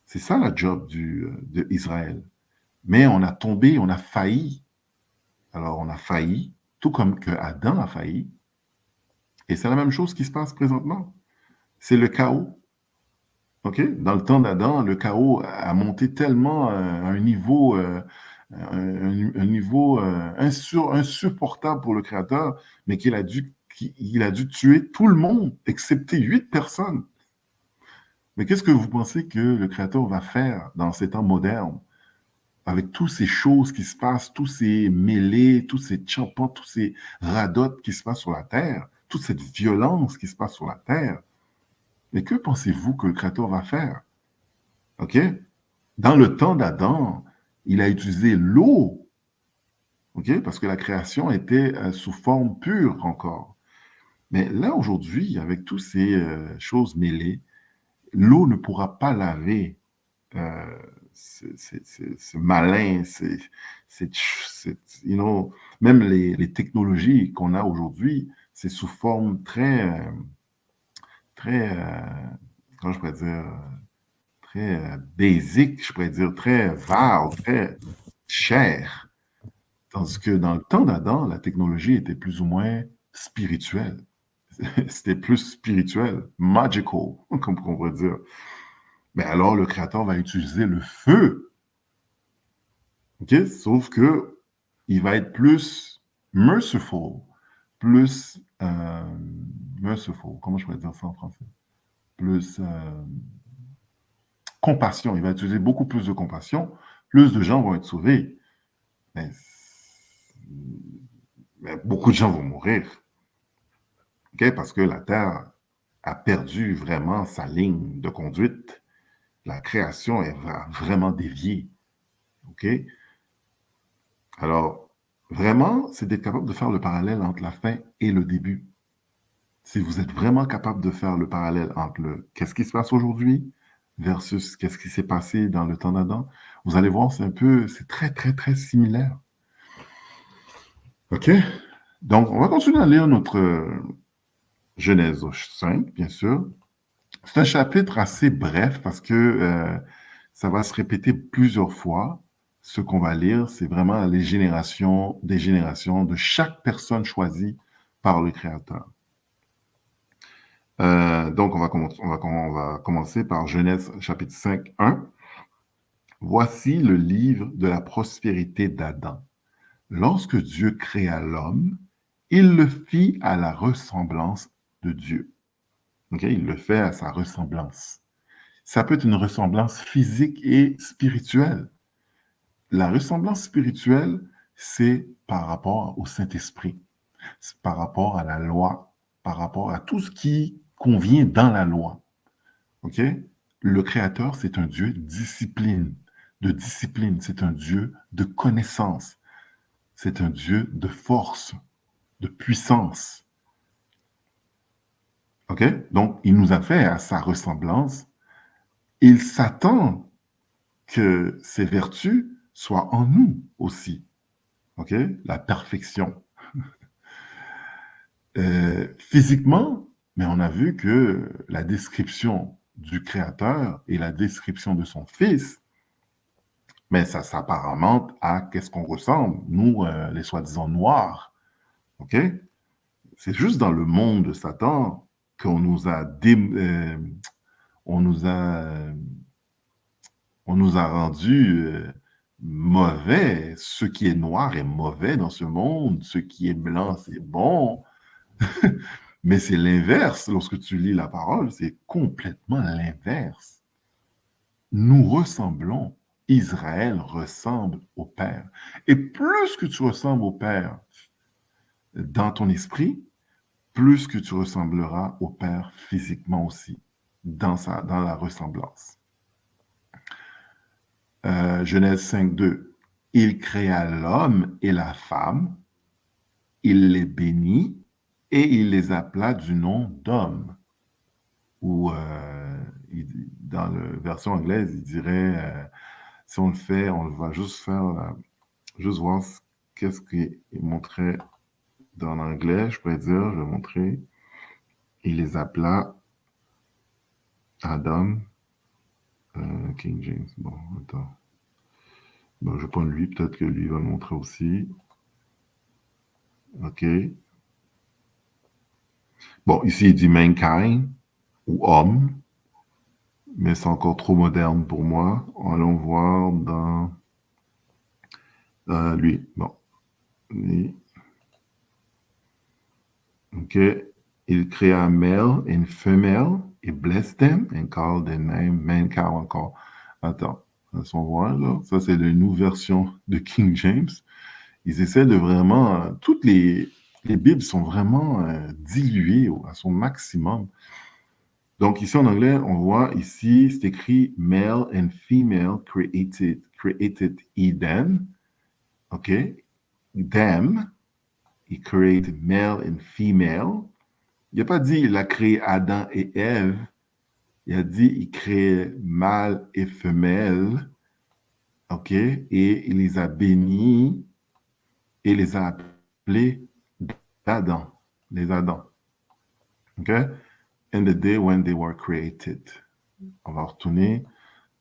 C'est ça la job d'Israël. Mais on a tombé, on a failli. Alors on a failli, tout comme que Adam a failli. Et c'est la même chose qui se passe présentement. C'est le chaos. OK? Dans le temps d'Adam, le chaos a monté tellement à un niveau, insupportable pour le Créateur, mais qu'il a dû tuer tout le monde, excepté 8 personnes. Mais qu'est-ce que vous pensez que le Créateur va faire dans ces temps modernes, avec toutes ces choses qui se passent, tous ces mêlées, tous ces champans, tous ces radotes qui se passent sur la terre, toute cette violence qui se passe sur la terre? Mais que pensez-vous que le Créateur va faire? OK? Dans le temps d'Adam, il a utilisé l'eau, OK? Parce que la création était sous forme pure encore. Mais là, aujourd'hui, avec toutes ces choses mêlées, l'eau ne pourra pas laver ce malin, même les technologies qu'on a aujourd'hui, c'est sous forme très, comment je pourrais dire, très basic, je pourrais dire, très vague, très cher. Tandis que dans le temps d'Adam, la technologie était plus ou moins spirituelle. C'était plus spirituel, magical, comme on pourrait dire. Mais alors, le Créateur va utiliser le feu. OK? Sauf que il va être plus merciful, plus merciful. Comment je pourrais dire ça en français? Plus compassion. Il va utiliser beaucoup plus de compassion. Plus de gens vont être sauvés. Mais beaucoup de gens vont mourir. Okay? Parce que la Terre a perdu vraiment sa ligne de conduite. La création, elle va vraiment dévier. OK? Alors, vraiment, c'est d'être capable de faire le parallèle entre la fin et le début. Si vous êtes vraiment capable de faire le parallèle entre qu'est-ce qui se passe aujourd'hui versus qu'est-ce qui s'est passé dans le temps d'Adam, vous allez voir, c'est très, très, très similaire. OK? Donc, on va continuer à lire notre Genèse 5, bien sûr. C'est un chapitre assez bref parce que ça va se répéter plusieurs fois. Ce qu'on va lire, c'est vraiment les générations des générations de chaque personne choisie par le Créateur. Donc, on va commencer par Genèse chapitre 5, 1. Voici le livre de la prospérité d'Adam. Lorsque Dieu créa l'homme, il le fit à la ressemblance de Dieu. Okay? Il le fait à sa ressemblance. Ça peut être une ressemblance physique et spirituelle. La ressemblance spirituelle, c'est par rapport au Saint-Esprit, c'est par rapport à la loi, par rapport à tout ce qui convient dans la loi. OK? Le Créateur, c'est un Dieu de discipline. C'est un Dieu de connaissance. C'est un Dieu de force, de puissance. OK? Donc, il nous a fait à sa ressemblance. Il s'attend que ces vertus soient en nous aussi. OK? La perfection. Physiquement, mais on a vu que la description du Créateur et la description de son Fils, mais ça s'apparente à qu'est-ce qu'on ressemble, nous, les soi-disant noirs. OK? C'est juste dans le monde de Satan qu'on nous a On nous a rendu mauvais. Ce qui est noir est mauvais dans ce monde. Ce qui est blanc, c'est bon. Mais c'est l'inverse. Lorsque tu lis la parole, c'est complètement l'inverse. Nous ressemblons. Israël ressemble au Père. Et plus que tu ressembles au Père dans ton esprit, plus que tu ressembleras au Père physiquement aussi, dans la ressemblance. Genèse 5:2. Il créa l'homme et la femme, il les bénit et il les appela du nom d'homme. Ou dans la version anglaise, il dirait, si on le fait, on va juste faire, juste voir qu'est-ce qu'il montrait dans l'anglais, je pourrais dire, je vais montrer. Il les appela Adam, King James. Bon, attends. Bon, je vais prendre lui, peut-être que lui va le montrer aussi. OK. Bon, ici, il dit mankind ou homme, mais c'est encore trop moderne pour moi. Allons voir dans lui. Bon. Lui. OK. Il créa male and female, et blessed them and called the name mankind encore. Attends, laisse-moi voir là. Ça, c'est la nouvelle version de King James. Ils essaient de vraiment... toutes les Bibles sont vraiment diluées à son maximum. Donc, ici en anglais, on voit ici, c'est écrit male and female created Eden. OK? Them. He created male and female. Il n'a pas dit il a créé Adam et Ève. Il a dit il crée mâle et femelle. OK? Et il les a bénis et les a appelés Adam. Les Adam. OK? And the day when they were created. On va retourner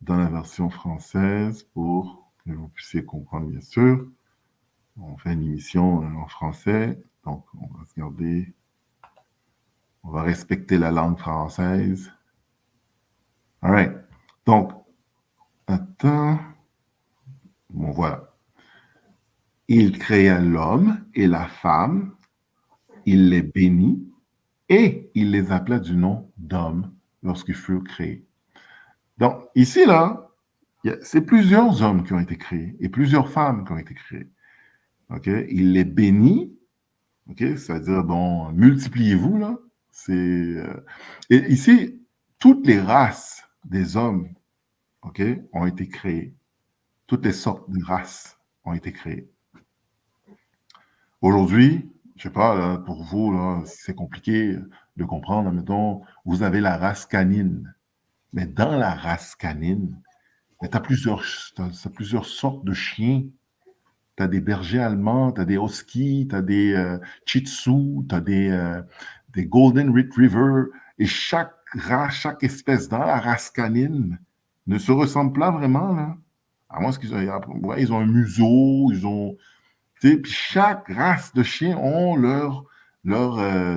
dans la version française pour que vous puissiez comprendre, bien sûr. On fait une émission en français, donc on va se garder, on va respecter la langue française. All right. Donc, attends. Bon, voilà. Il créa l'homme et la femme, il les bénit et il les appela du nom d'homme lorsqu'ils furent créés. Donc, ici, là, c'est plusieurs hommes qui ont été créés et plusieurs femmes qui ont été créées. OK? Il les bénit. OK? C'est-à-dire, bon, multipliez-vous, là. Et ici, toutes les races des hommes, OK, ont été créées. Toutes les sortes de races ont été créées. Aujourd'hui, je sais pas, là, pour vous, là, c'est compliqué de comprendre. Mettons, vous avez la race canine. Mais dans la race canine, tu as plusieurs sortes de chiens. Tu as des bergers allemands, tu as des huskies, tu as des shih tzu, tu as des golden retriever. Et chaque race, chaque espèce dans la race canine ne se ressemble pas vraiment, là. À moins qu'ils ils ont un museau, ils ont... Puis chaque race de chien ont leurs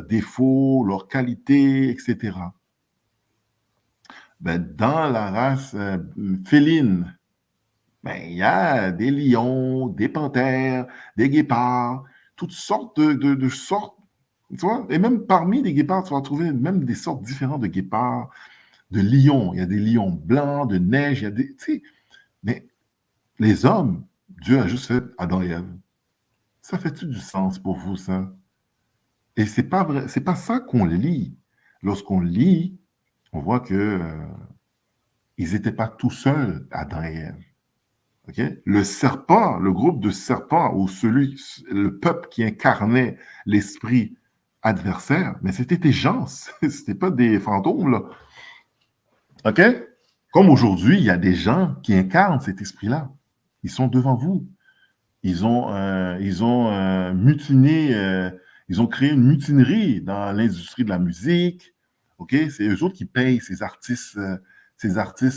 défauts, leurs qualités, etc. Ben, dans la race féline, ben, il y a des lions, des panthères, des guépards, toutes sortes de sortes. Tu vois? Et même parmi les guépards, tu vas trouver même des sortes différentes de guépards, de lions. Il y a des lions blancs, de neige, il y a des... Tu sais, mais les hommes, Dieu a juste fait Adam et Ève. Ça fait-tu du sens pour vous, ça? Et c'est pas vrai, c'est pas ça qu'on lit. Lorsqu'on lit, on voit que ils n'étaient pas tout seuls, Adam et Ève. Okay? Le serpent, le groupe de serpents, ou le peuple qui incarnait l'esprit adversaire, mais c'était des gens, c'était pas des fantômes, là. OK? Comme aujourd'hui, il y a des gens qui incarnent cet esprit-là. Ils sont devant vous. Ils ont mutiné, ils ont créé une mutinerie dans l'industrie de la musique. OK? C'est eux autres qui payent ces artistes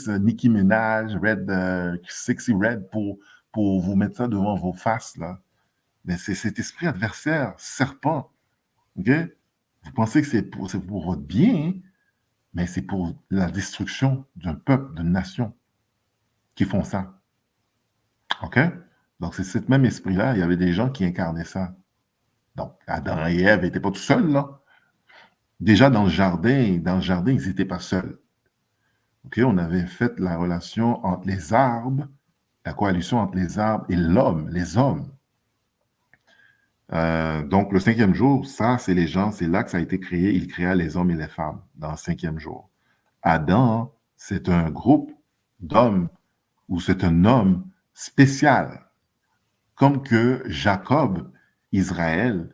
Nicki Minaj, Sexy Red, pour vous mettre ça devant vos faces, là. Mais c'est cet esprit adversaire, serpent. OK? Vous pensez que c'est pour votre bien, hein? Mais c'est pour la destruction d'un peuple, d'une nation. qui font ça. OK? Donc, c'est ce même esprit-là. Il y avait des gens qui incarnaient ça. Donc, Adam et Ève n'étaient pas tout seuls, là. Déjà, dans le jardin, ils n'étaient pas seuls. OK? On avait fait la relation entre les arbres, la coalition entre les arbres et l'homme, les hommes. Donc, le 5e jour, ça, c'est les gens, c'est là que ça a été créé. Il créa les hommes et les femmes dans le 5e jour. Adam, c'est un groupe d'hommes ou c'est un homme spécial. Comme que Jacob, Israël,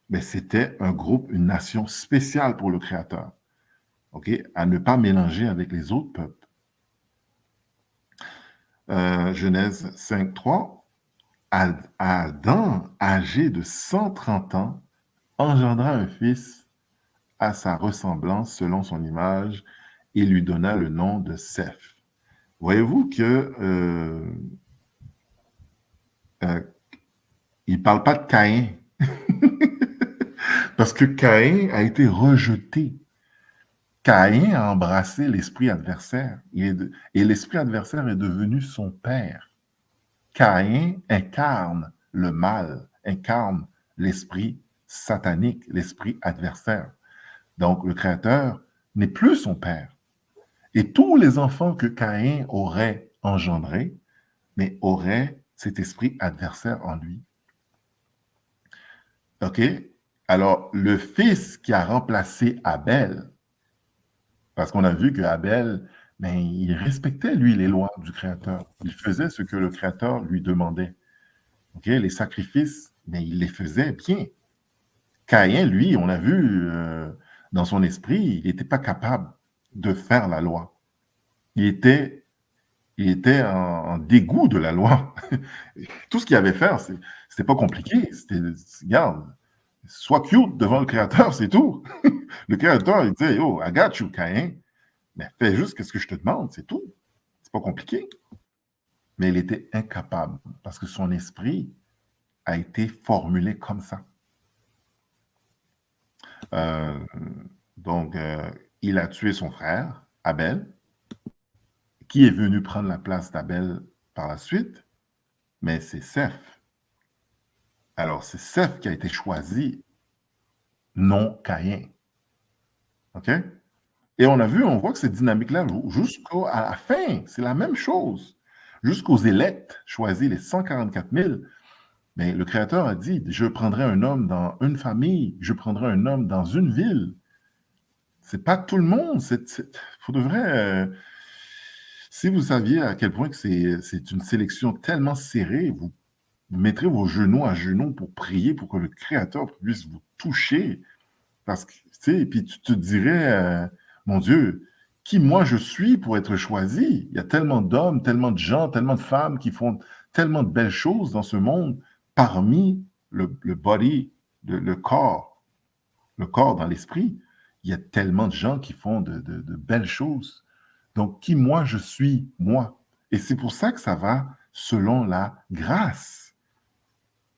mais c'était un groupe, une nation spéciale pour le Créateur. OK? À ne pas mélanger avec les autres peuples. Genèse 5.3. Adam, âgé de 130 ans, engendra un fils à sa ressemblance selon son image et lui donna le nom de Seth. Voyez-vous que il ne parle pas de Caïn. Parce que Caïn a été rejeté. Caïn a embrassé l'esprit adversaire. Et l'esprit adversaire est devenu son père. Caïn incarne le mal, incarne l'esprit satanique, l'esprit adversaire. Donc, le Créateur n'est plus son père. Et tous les enfants que Caïn aurait engendrés, mais auraient cet esprit adversaire en lui. OK? Alors, le fils qui a remplacé Abel, parce qu'on a vu que Abel, ben, il respectait, lui, les lois du Créateur. Il faisait ce que le Créateur lui demandait. OK? Les sacrifices, ben, il les faisait bien. Caïn, lui, on a vu dans son esprit, il n'était pas capable de faire la loi. Il était en dégoût de la loi. Tout ce qu'il avait à faire, c'était pas compliqué. Regarde, sois cute devant le Créateur, c'est tout. Le Créateur, il dit, oh, I got you, Caïn. Mais fais juste ce que je te demande, c'est tout. C'est pas compliqué. Mais il était incapable parce que son esprit a été formulé comme ça. Donc, il a tué son frère, Abel, qui est venu prendre la place d'Abel par la suite, mais c'est Seth. Alors, c'est Seth qui a été choisi, non Caïn. OK? Et on voit que cette dynamique-là, jusqu'à la fin, c'est la même chose. Jusqu'aux élects choisis, les 144 000, mais le Créateur a dit, je prendrai un homme dans une famille, je prendrai un homme dans une ville. C'est pas tout le monde. Pour de vrai, si vous saviez à quel point que c'est une sélection tellement serrée, vous mettrez vos genoux à genoux pour prier, pour que le Créateur puisse vous toucher. Parce que, tu sais, et puis tu te dirais, mon Dieu, qui moi je suis pour être choisi? Il y a tellement d'hommes, tellement de gens, tellement de femmes qui font tellement de belles choses dans ce monde, parmi le body, le corps dans l'esprit. Il y a tellement de gens qui font de belles choses. Donc, qui moi je suis, moi? Et c'est pour ça que ça va selon la grâce.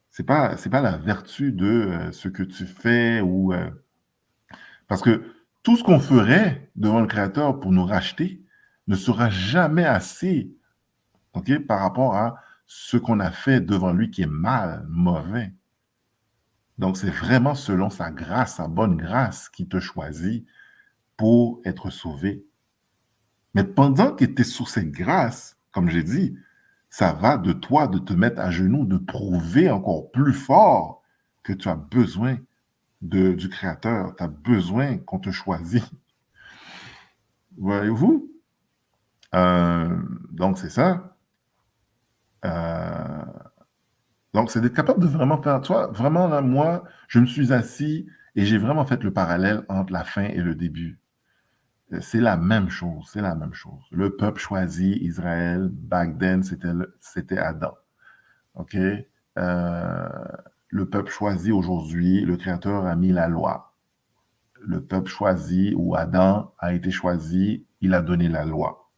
C'est pas la vertu de ce que tu fais ou... parce que tout ce qu'on ferait devant le Créateur pour nous racheter ne sera jamais assez, OK, par rapport à ce qu'on a fait devant lui qui est mal, mauvais. Donc, c'est vraiment selon sa grâce, sa bonne grâce qui te choisit pour être sauvé. Mais pendant que tu es sous cette grâce, comme j'ai dit, ça va de toi de te mettre à genoux, de prouver encore plus fort que tu as besoin du Créateur. Tu as besoin qu'on te choisisse. Voyez-vous? Donc, c'est ça. Donc, c'est d'être capable de vraiment faire... Toi, vraiment, là, moi, je me suis assis et j'ai vraiment fait le parallèle entre la fin et le début. C'est la même chose, c'est la même chose. Le peuple choisi, Israël, back then, c'était Adam. OK? Le peuple choisi aujourd'hui, le Créateur a mis la loi. Le peuple choisi, ou Adam a été choisi, il a donné la loi.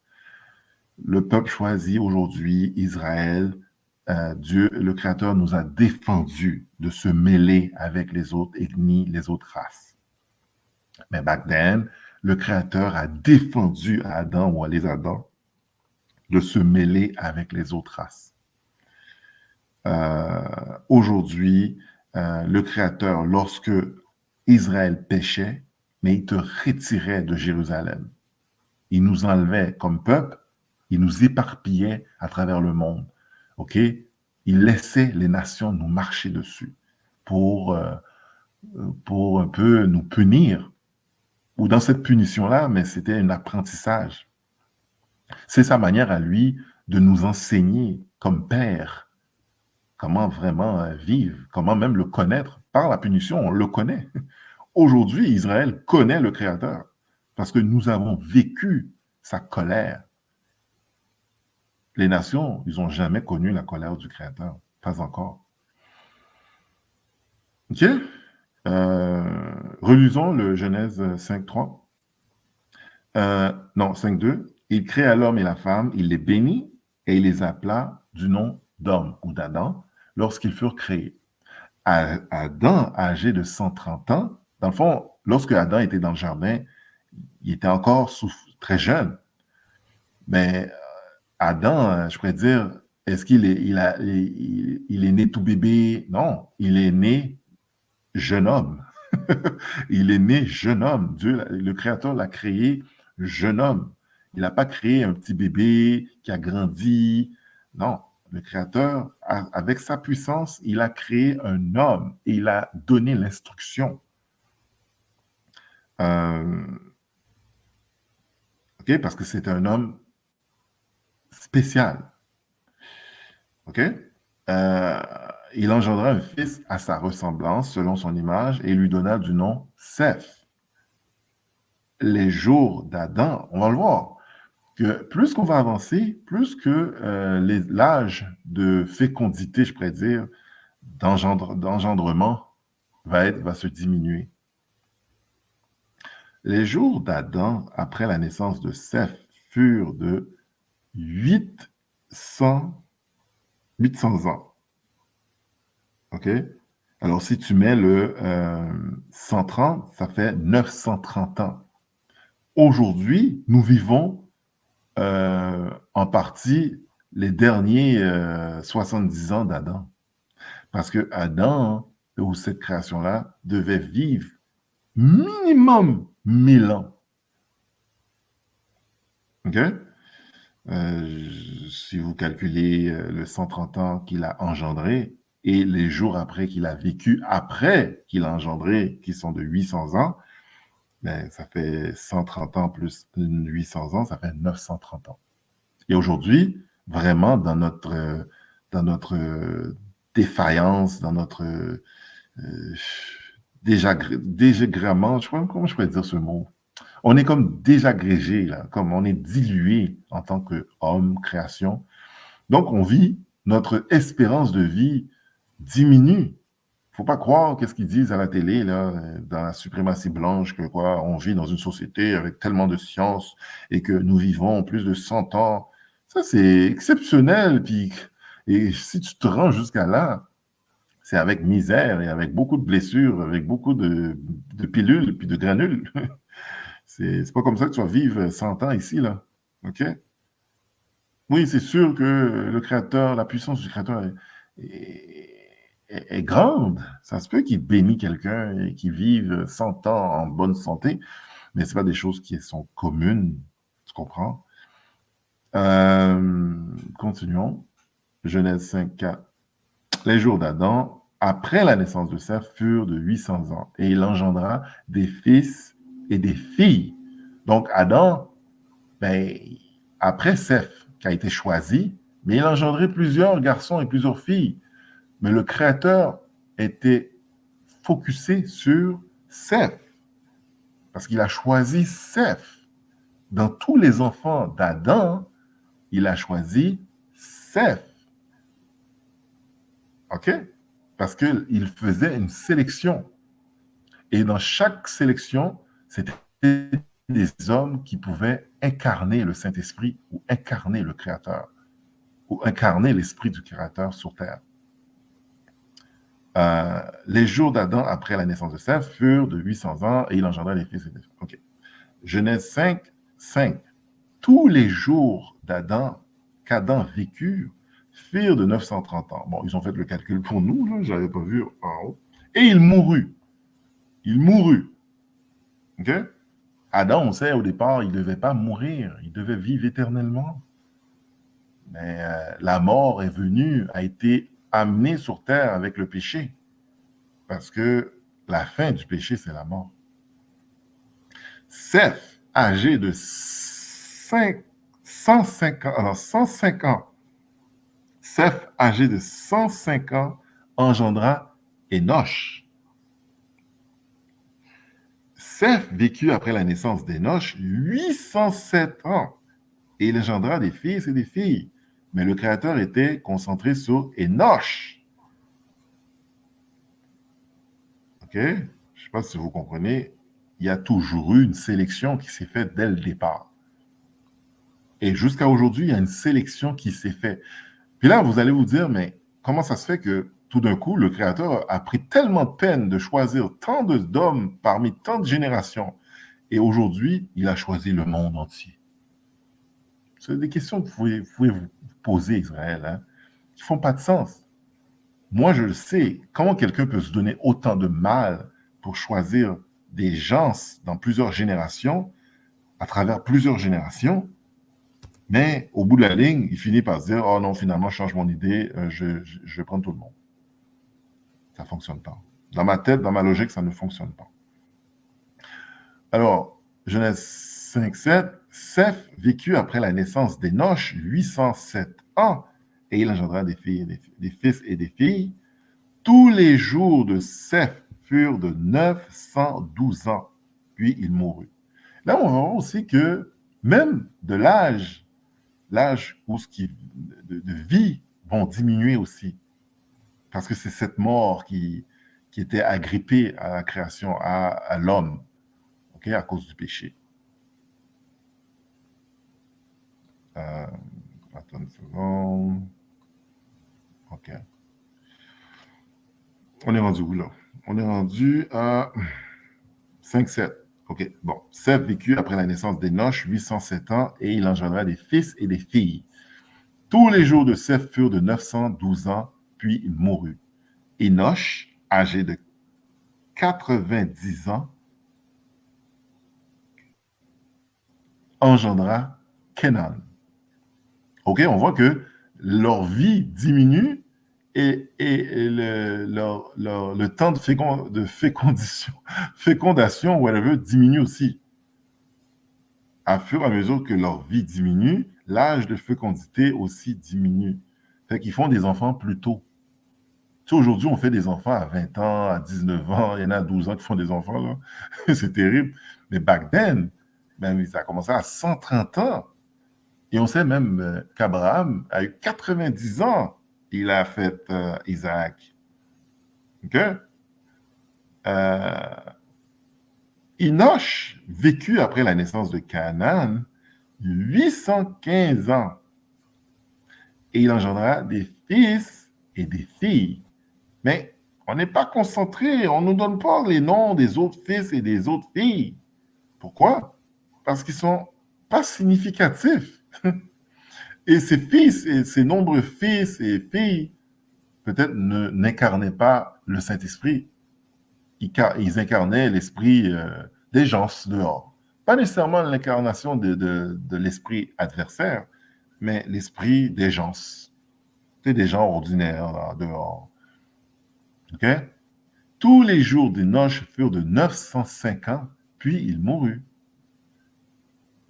Le peuple choisi aujourd'hui, Israël, Dieu, le Créateur nous a défendu de se mêler avec les autres ethnies, les autres races. Mais back then, le Créateur a défendu Adam ou les Adams de se mêler avec les autres races. Aujourd'hui, le Créateur, lorsque Israël péchait, mais il te retirait de Jérusalem. Il nous enlevait comme peuple, il nous éparpillait à travers le monde. OK? Il laissait les nations nous marcher dessus pour un peu nous punir. Ou dans cette punition-là, mais c'était un apprentissage. C'est sa manière à lui de nous enseigner comme père comment vraiment vivre, comment même le connaître. Par la punition, on le connaît. Aujourd'hui, Israël connaît le Créateur parce que nous avons vécu sa colère. Les nations, ils n'ont jamais connu la colère du Créateur. Pas encore. OK? Relisons le Genèse 5.3. Non, 5.2. Il créa l'homme et la femme, il les bénit et il les appela du nom d'homme ou d'Adam lorsqu'ils furent créés. Adam, âgé de 130 ans, dans le fond, lorsque Adam était dans le jardin, il était encore très jeune. Mais Adam, je pourrais dire, est-ce qu'il est, il est né tout bébé? Non, il est né jeune homme. Il est né jeune homme. Dieu, le Créateur l'a créé jeune homme. Il n'a pas créé un petit bébé qui a grandi. Non, le Créateur, avec sa puissance, il a créé un homme et il a donné l'instruction. OK, parce que c'est un homme spécial. OK? Il engendra un fils à sa ressemblance, selon son image, et lui donna du nom Seth. Les jours d'Adam, on va le voir, que plus qu'on va avancer, plus que l'âge de fécondité, je pourrais dire, d'engendrement va se diminuer. Les jours d'Adam, après la naissance de Seth, furent de 800 ans. OK? Alors, si tu mets le 130, ça fait 930 ans. Aujourd'hui, nous vivons en partie les derniers 70 ans d'Adam. Parce que Adam, ou cette création-là, devait vivre minimum 1000 ans. OK? Si vous calculez le 130 ans qu'il a engendré et les jours après qu'il a vécu, après qu'il a engendré, qui sont de 800 ans, ben, ça fait 130 ans plus 800 ans, ça fait 930 ans. Et aujourd'hui, vraiment, dans notre défaillance, dans notre désagrément, je sais pas comment je pourrais dire ce mot. On est comme désagrégé, là, comme on est dilué en tant qu'homme, création. Donc, on vit, notre espérance de vie diminue. Faut pas croire qu'est-ce qu'ils disent à la télé, là, dans la suprématie blanche, que quoi, on vit dans une société avec tellement de science et que nous vivons plus de 100 ans. Ça, c'est exceptionnel. Puis, et si tu te rends jusqu'à là, c'est avec misère et avec beaucoup de blessures, avec beaucoup de pilules puis de granules. C'est pas comme ça que tu vas vivre 100 ans ici, là. OK? Oui, c'est sûr que le Créateur, la puissance du Créateur est grande. Ça se peut qu'il bénisse quelqu'un et qu'il vive 100 ans en bonne santé, mais ce pas des choses qui sont communes. Tu comprends? Continuons. Genèse 5.4. Les jours d'Adam, après la naissance de Seth, furent de 800 ans, et il engendra des fils et des filles. Donc, Adam, ben, après Seth, qui a été choisi, mais il engendrait plusieurs garçons et plusieurs filles. Mais le Créateur était focusé sur Seth, parce qu'il a choisi Seth. Dans tous les enfants d'Adam, il a choisi Seth. OK? Parce qu'il faisait une sélection. Et dans chaque sélection, c'était des hommes qui pouvaient incarner le Saint-Esprit ou incarner le Créateur ou incarner l'Esprit du Créateur sur terre. Les jours d'Adam après la naissance de Seth furent de 800 ans et il engendra les fils et des filles. OK. Genèse 5. Tous les jours d'Adam qu'Adam vécut firent de 930 ans. Bon, ils ont fait le calcul pour nous, là, je ne l'avais pas vu en haut. Et il mourut. Il mourut. OK? Adam, on sait, au départ, il ne devait pas mourir. Il devait vivre éternellement. Mais la mort est venue, a été amenée sur terre avec le péché. Parce que la fin du péché, c'est la mort. Seth, âgé de 105 ans, Seth, âgé de 105 ans, engendra Énoch. Seth vécut après la naissance d'Énoch 807 ans et il engendra des fils et des filles. Mais le Créateur était concentré sur Énoch. OK? Je ne sais pas si vous comprenez. Il y a toujours eu une sélection qui s'est faite dès le départ. Et jusqu'à aujourd'hui, il y a une sélection qui s'est faite. Puis là, vous allez vous dire, mais comment ça se fait que tout d'un coup, le Créateur a pris tellement de peine de choisir tant d'hommes parmi tant de générations et aujourd'hui, il a choisi le monde entier? C'est des questions que vous pouvez vous poser, Israël, hein, qui ne font pas de sens. Moi, je le sais. Comment quelqu'un peut se donner autant de mal pour choisir des gens dans plusieurs générations, à travers plusieurs générations, mais au bout de la ligne, il finit par se dire « Oh non, finalement, je change mon idée, je vais prendre tout le monde. » Ça ne fonctionne pas. Dans ma tête, dans ma logique, ça ne fonctionne pas. Alors, Genèse 5:7, Seth vécut après la naissance d'Énoch 807 ans, et il engendra des filles, des fils et des filles. Tous les jours de Seth furent de 912 ans, puis il mourut. Là, on va voir aussi que même de l'âge où de vie vont diminuer aussi. Parce que c'est cette mort qui était agrippée à la création, à l'homme, okay, à cause du péché. Attends une seconde. OK. On est rendu où, là? On est rendu à 5-7. OK, bon. Seth vécut après la naissance d'Énoch 807 ans et il engendra des fils et des filles. Tous les jours de Seth furent de 912 ans, puis il mourut. Énoch, âgé de 90 ans, engendra Kenan. OK, on voit que leur vie diminue et le temps de fécondation, whatever, diminue aussi. À fur et à mesure que leur vie diminue, l'âge de fécondité aussi diminue. Fait qu'ils font des enfants plus tôt. Tu sais, aujourd'hui, on fait des enfants à 20 ans, à 19 ans, il y en a à 12 ans qui font des enfants, là. C'est terrible. Mais back then, ben, ça a commencé à 130 ans. Et on sait même qu'Abraham a eu 90 ans. Il a fait Isaac. OK? Énoch vécut après la naissance de Canaan 815 ans. Et il engendra des fils et des filles. Mais on n'est pas concentré, on ne nous donne pas les noms des autres fils et des autres filles. Pourquoi? Parce qu'ils ne sont pas significatifs. Et ces fils et ces nombreux fils et filles, peut-être n'incarnaient pas le Saint-Esprit. Ils incarnaient l'esprit des gens dehors. Pas nécessairement l'incarnation de l'esprit adversaire, mais l'esprit des gens. C'est des gens ordinaires là, dehors. OK? Tous les jours d'Énoch furent de 905 ans, puis il mourut.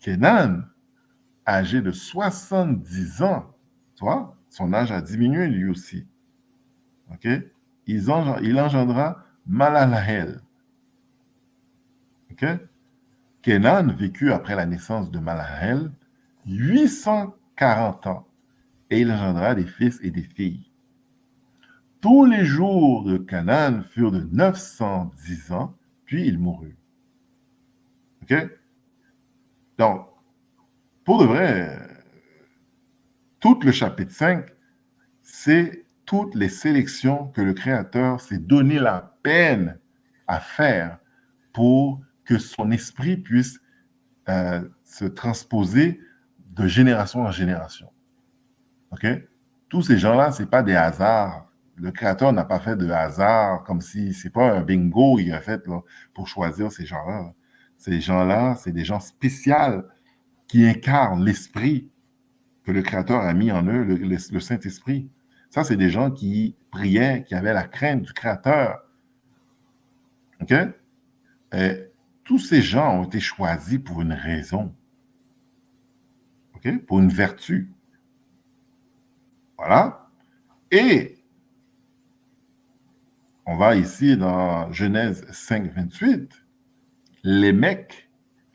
Kenan, âgé de 70 ans, tu vois, son âge a diminué lui aussi. OK? Il engendra Malalahel. OK? Kenan vécut après la naissance de Malalahel 840 ans et il engendra des fils et des filles. Tous les jours de Canaan furent de 910 ans, puis il mourut. OK? Donc, pour de vrai, tout le chapitre 5, c'est toutes les sélections que le Créateur s'est donné la peine à faire pour que son esprit puisse se transposer de génération en génération. OK? Tous ces gens-là, ce n'est pas des hasards. Le Créateur n'a pas fait de hasard, comme si ce n'est pas un bingo qu'il a fait là, pour choisir ces gens-là. Ces gens-là, c'est des gens spéciaux qui incarnent l'esprit que le Créateur a mis en eux, le Saint-Esprit. Ça, c'est des gens qui priaient, qui avaient la crainte du Créateur. OK? Et tous ces gens ont été choisis pour une raison. OK? Pour une vertu. Voilà. Et on va ici dans Genèse 5, 28. Lémec,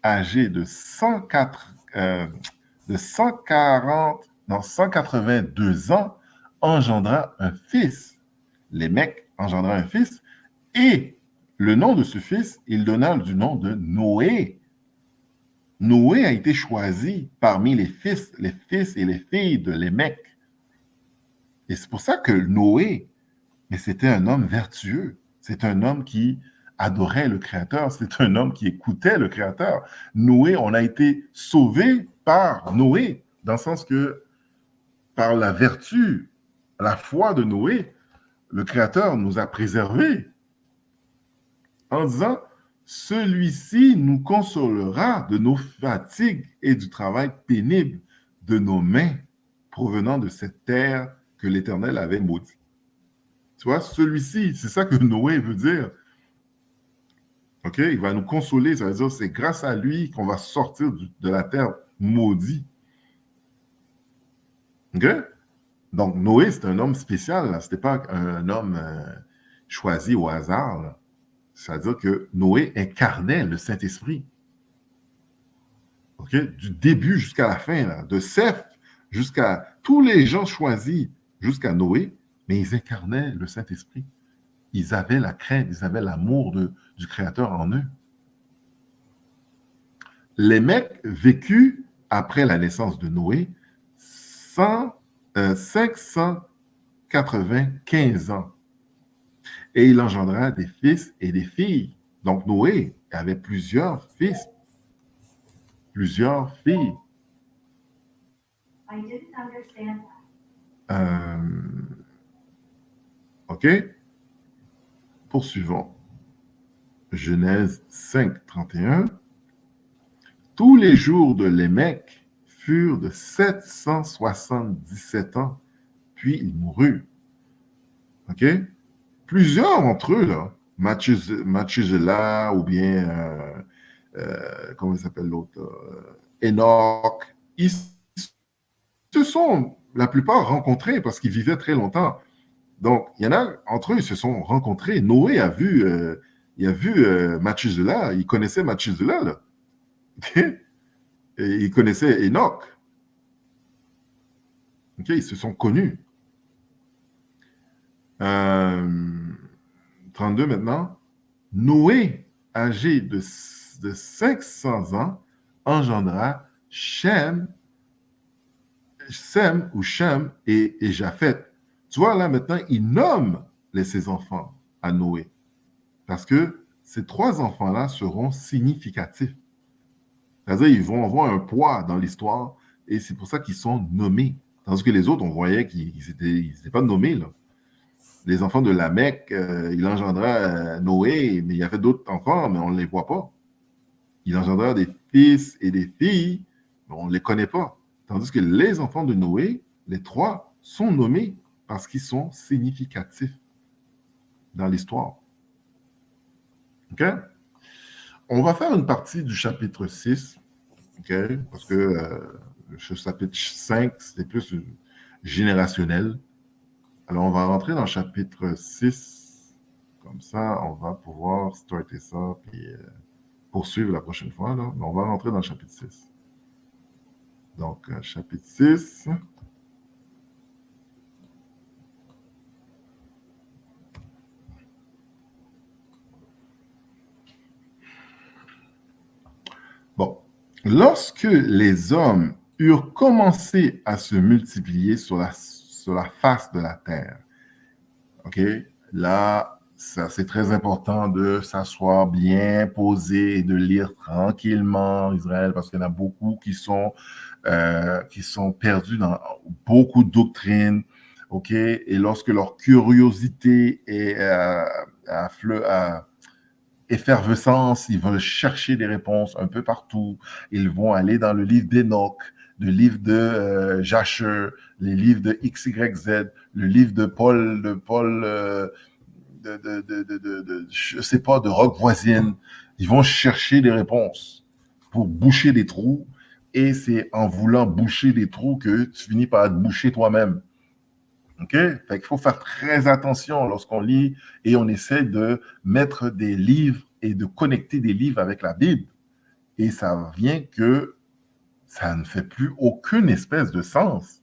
âgé de 182 ans, engendra un fils. Lémec engendra un fils et le nom de ce fils, il donna du nom de Noé. Noé a été choisi parmi les fils et les filles de Lémec. Et c'est pour ça que Noé, mais c'était un homme vertueux. C'est un homme qui adorait le Créateur. C'est un homme qui écoutait le Créateur. Noé, on a été sauvé par Noé, dans le sens que par la vertu, la foi de Noé, le Créateur nous a préservés. En disant, celui-ci nous consolera de nos fatigues et du travail pénible de nos mains provenant de cette terre que l'Éternel avait maudite. Tu vois, celui-ci, c'est ça que Noé veut dire. OK? Il va nous consoler, ça veut dire c'est grâce à lui qu'on va sortir de la terre maudite. OK? Donc, Noé, c'est un homme spécial. Ce n'était pas un homme choisi au hasard. Là. C'est-à-dire que Noé incarnait le Saint-Esprit. OK? Du début jusqu'à la fin, là, de Seth jusqu'à tous les gens choisis jusqu'à Noé, mais ils incarnaient le Saint-Esprit. Ils avaient la crainte, ils avaient l'amour du Créateur en eux. Lémec vécut, après la naissance de Noé, 595 ans. Et il engendra des fils et des filles. Donc Noé avait plusieurs fils, plusieurs filles. I didn't understand that. OK? Poursuivons. Genèse 5, 31. Tous les jours de Lémec furent de 777 ans, puis il mourut. OK? Plusieurs d'entre eux, là, Mathuselah ou bien, comment il s'appelle l'autre? Enoch, ils se sont, la plupart, rencontrés parce qu'ils vivaient très longtemps. Donc, il y en a, entre eux, ils se sont rencontrés. Noé a vu Mathuselah, il connaissait Mathuselah, là. Okay? Et il connaissait Enoch. Okay? Ils se sont connus. 32 maintenant. Noé, âgé de 500 ans, engendra Sem ou Shem et Japheth. Tu vois, là, maintenant, il nomme ses enfants à Noé. Parce que ces trois enfants-là seront significatifs. C'est-à-dire, ils vont avoir un poids dans l'histoire et c'est pour ça qu'ils sont nommés. Tandis que les autres, on voyait qu'ils n'étaient pas nommés, là. Les enfants de Lamech, il engendra Noé, mais il y avait d'autres enfants, mais on ne les voit pas. Il engendra des fils et des filles, mais on ne les connaît pas. Tandis que les enfants de Noé, les trois, sont nommés parce qu'ils sont significatifs dans l'histoire. OK? On va faire une partie du chapitre 6, OK? Parce que le chapitre 5, c'est plus générationnel. Alors, on va rentrer dans le chapitre 6. Comme ça, on va pouvoir starter ça puis poursuivre la prochaine fois. Là. Mais on va rentrer dans le chapitre 6. Donc, chapitre 6. Bon. Lorsque les hommes eurent commencé à se multiplier sur la face de la terre, OK? Là, Ça, c'est très important de s'asseoir bien, poser et de lire tranquillement Israël, parce qu'il y en a beaucoup qui sont perdus dans beaucoup de doctrines, ok? Et lorsque leur curiosité est à effervescence, ils veulent chercher des réponses un peu partout. Ils vont aller dans le livre d'Enoch, le livre de Jasher, les livres de XYZ, le livre de Paul, je sais pas, de Rock Voisine. Ils vont chercher des réponses pour boucher des trous. Et c'est en voulant boucher des trous que tu finis par te boucher toi-même. OK? Fait qu'il faut faire très attention lorsqu'on lit et on essaie de mettre des livres et de connecter des livres avec la Bible. Et ça vient que ça ne fait plus aucune espèce de sens.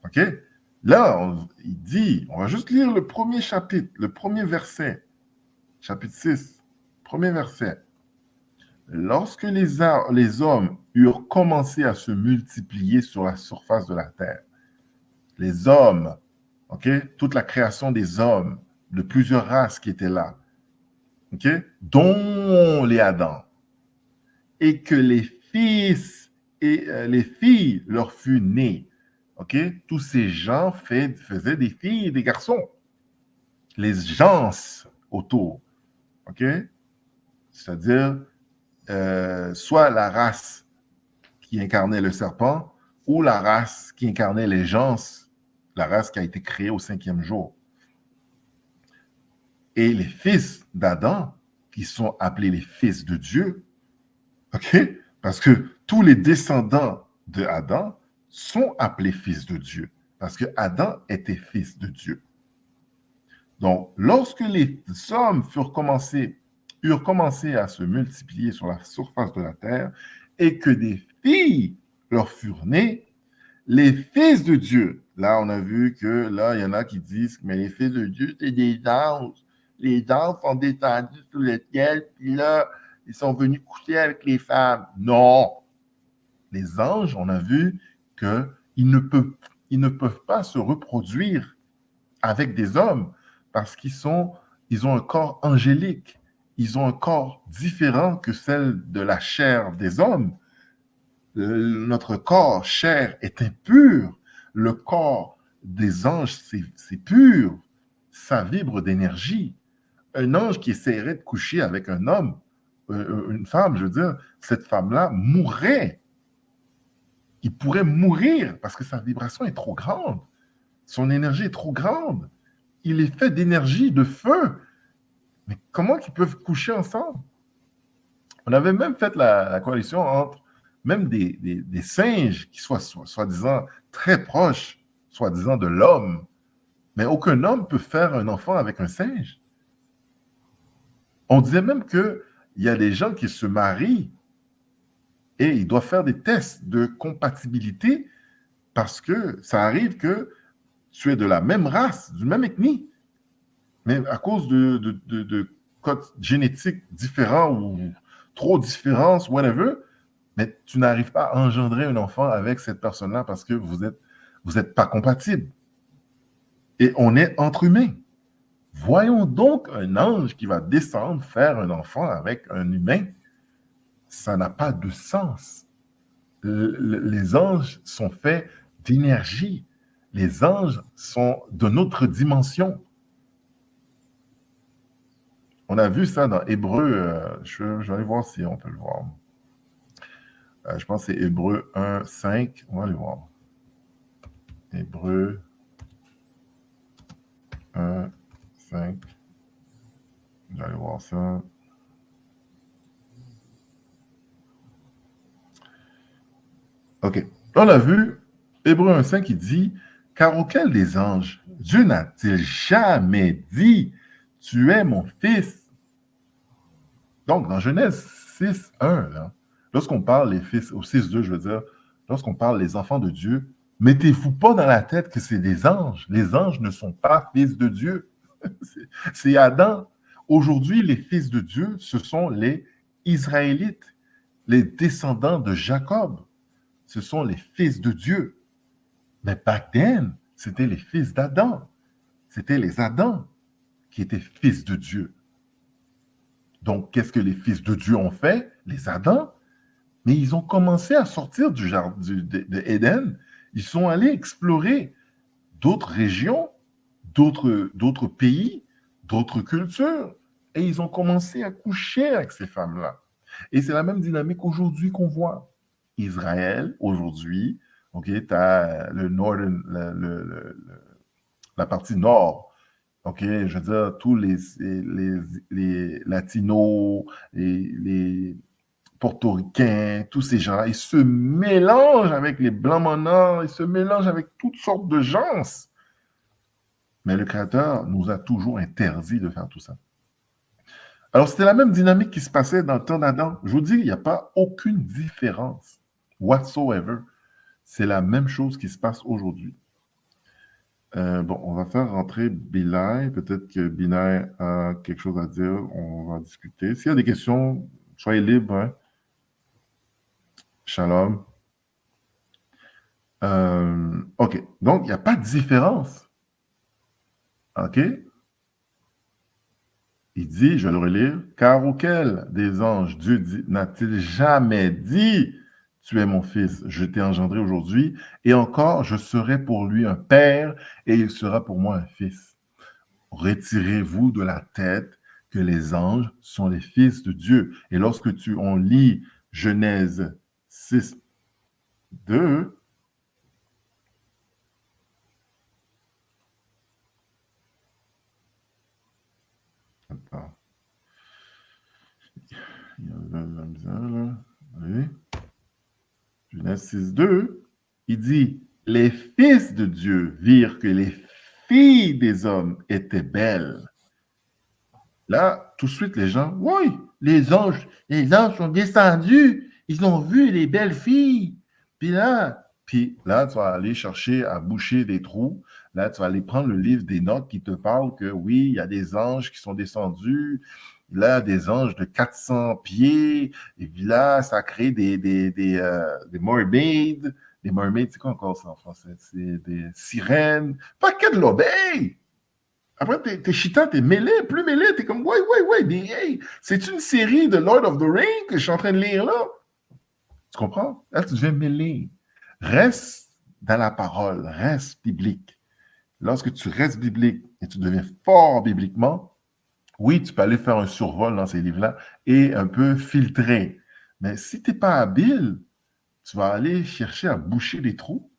OK? Là, il dit, on va juste lire le premier chapitre, le premier verset, chapitre 6, premier verset. Lorsque les hommes eurent commencé à se multiplier sur la surface de la terre, les hommes, ok, toute la création des hommes, de plusieurs races qui étaient là, ok, dont les Adams, et que les fils et les filles leur furent nées, ok, tous ces gens faisaient des filles et des garçons, les gens autour, ok, c'est-à-dire soit la race qui incarnait le serpent ou la race qui incarnait les gens, la race qui a été créée au 5e jour. Et les fils d'Adam, qui sont appelés les fils de Dieu, ok? Parce que tous les descendants de Adam sont appelés fils de Dieu, parce que Adam était fils de Dieu. Donc, lorsque les hommes eurent commencé à se multiplier sur la surface de la terre et que des filles leur furent nées, les fils de Dieu, là, on a vu que là, il y en a qui disent, mais les fils de Dieu, c'est des anges. Les anges sont descendus sous le ciel, puis là, ils sont venus coucher avec les femmes. Non! Les anges, on a vu qu'ils ne peuvent pas se reproduire avec des hommes parce ils ont un corps angélique. Ils ont un corps différent que celle de la chair des hommes. Notre corps, chair, est impur. Le corps des anges, c'est pur. Ça vibre d'énergie. Un ange qui essaierait de coucher avec un homme, une femme, je veux dire, cette femme-là mourrait. Il pourrait mourir parce que sa vibration est trop grande. Son énergie est trop grande. Il est fait d'énergie, de feu. Mais comment ils peuvent coucher ensemble? On avait même fait la coalition entre même des singes qui soient soi-disant très proches, soi-disant de l'homme. Mais aucun homme peut faire un enfant avec un singe. On disait même qu'il y a des gens qui se marient et ils doivent faire des tests de compatibilité parce que ça arrive que tu es de la même race, d'une même ethnie. Mais à cause de codes génétiques différents ou trop différents, whatever, mais tu n'arrives pas à engendrer un enfant avec cette personne-là parce que vous êtes pas compatibles. Et on est entre humains. Voyons donc un ange qui va descendre faire un enfant avec un humain. Ça n'a pas de sens. Les anges sont faits d'énergie. Les anges sont de notre dimension. On a vu ça dans Hébreu, je vais aller voir si on peut le voir. Je pense que c'est Hébreu 1, 5. On va aller voir. Hébreu 1, 5. Je vais aller voir ça. OK. On a vu Hébreu 1, 5 qui dit « Car auquel des anges, Dieu n'a-t-il jamais dit « Tu es mon fils » ?» Donc, dans Genèse 6, 1, là, lorsqu'on parle les fils, au 6, 2, je veux dire, lorsqu'on parle les enfants de Dieu, mettez-vous pas dans la tête que c'est des anges. Les anges ne sont pas fils de Dieu. C'est Adam. Aujourd'hui, les fils de Dieu, ce sont les Israélites, les descendants de Jacob. Ce sont les fils de Dieu. Mais back then, c'était les fils d'Adam. C'était les Adams. qui étaient fils de Dieu. Donc, qu'est-ce que les fils de Dieu ont fait? Les Adams. Mais ils ont commencé à sortir du jardin d'Éden. Ils sont allés explorer d'autres régions, d'autres pays, d'autres cultures. Et ils ont commencé à coucher avec ces femmes-là. Et c'est la même dynamique aujourd'hui qu'on voit. Israël, aujourd'hui, tu as le northern, la partie nord. Je veux dire, tous les latinos, les portoricains, tous ces gens-là, ils se mélangent avec les blancs monards, ils se mélangent avec toutes sortes de gens. Mais le Créateur nous a toujours interdit de faire tout ça. Alors, c'était la même dynamique qui se passait dans le temps d'Adam. Je vous dis, il n'y a pas aucune différence whatsoever. C'est la même chose qui se passe aujourd'hui. On va faire rentrer Bilal. Peut-être que Bilal a quelque chose à dire. On va discuter. S'il y a des questions, soyez libres. Hein? Shalom. OK. Donc, il n'y a pas de différence. OK? Il dit, je vais le relire, « Car auquel des anges Dieu n'a-t-il jamais dit, tu es mon fils, je t'ai engendré aujourd'hui, et encore, je serai pour lui un père, et il sera pour moi un fils. Retirez-vous de la tête que les anges sont les fils de Dieu. » Et lorsque on lit Genèse 6, 2, attends. Il y a la misère, là. Oui. Genèse 6, 2, il dit, « Les fils de Dieu virent que les filles des hommes étaient belles. » Là, tout de suite, les gens, « Oui, les anges sont descendus, ils ont vu les belles filles. » Puis là, tu vas aller chercher à boucher des trous. Là, tu vas aller prendre le livre des notes qui te parle que oui, il y a des anges qui sont descendus. Là, des anges de 400 pieds. Et puis là, ça crée des mermaids. Des mermaids, c'est quoi encore ça en français? C'est des sirènes. Paquet de l'obéi! Après, t'es chitant, t'es mêlé, plus mêlé. T'es comme, ouais. Hey, c'est une série de Lord of the Rings que je suis en train de lire là? Tu comprends? Là, tu deviens mêlé. Reste dans la parole, reste biblique. Lorsque tu restes biblique et tu deviens fort bibliquement, oui, tu peux aller faire un survol dans ces livres-là et un peu filtrer. Mais si tu n'es pas habile, tu vas aller chercher à boucher des trous.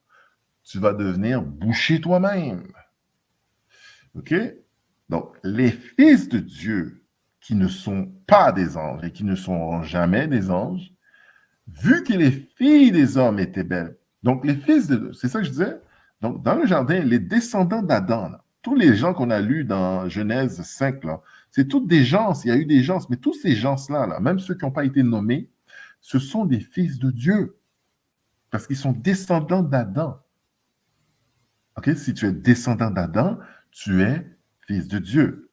Tu vas devenir boucher toi-même. OK? Donc, les fils de Dieu qui ne sont pas des anges et qui ne seront jamais des anges, vu que les filles des hommes étaient belles. Donc, les fils de... C'est ça que je disais. Donc, dans le jardin, les descendants d'Adam, là, tous les gens qu'on a lus dans Genèse 5, là, c'est toutes des gens, il y a eu des gens, mais tous ces gens-là, là, même ceux qui n'ont pas été nommés, ce sont des fils de Dieu. Parce qu'ils sont descendants d'Adam. OK? Si tu es descendant d'Adam, tu es fils de Dieu.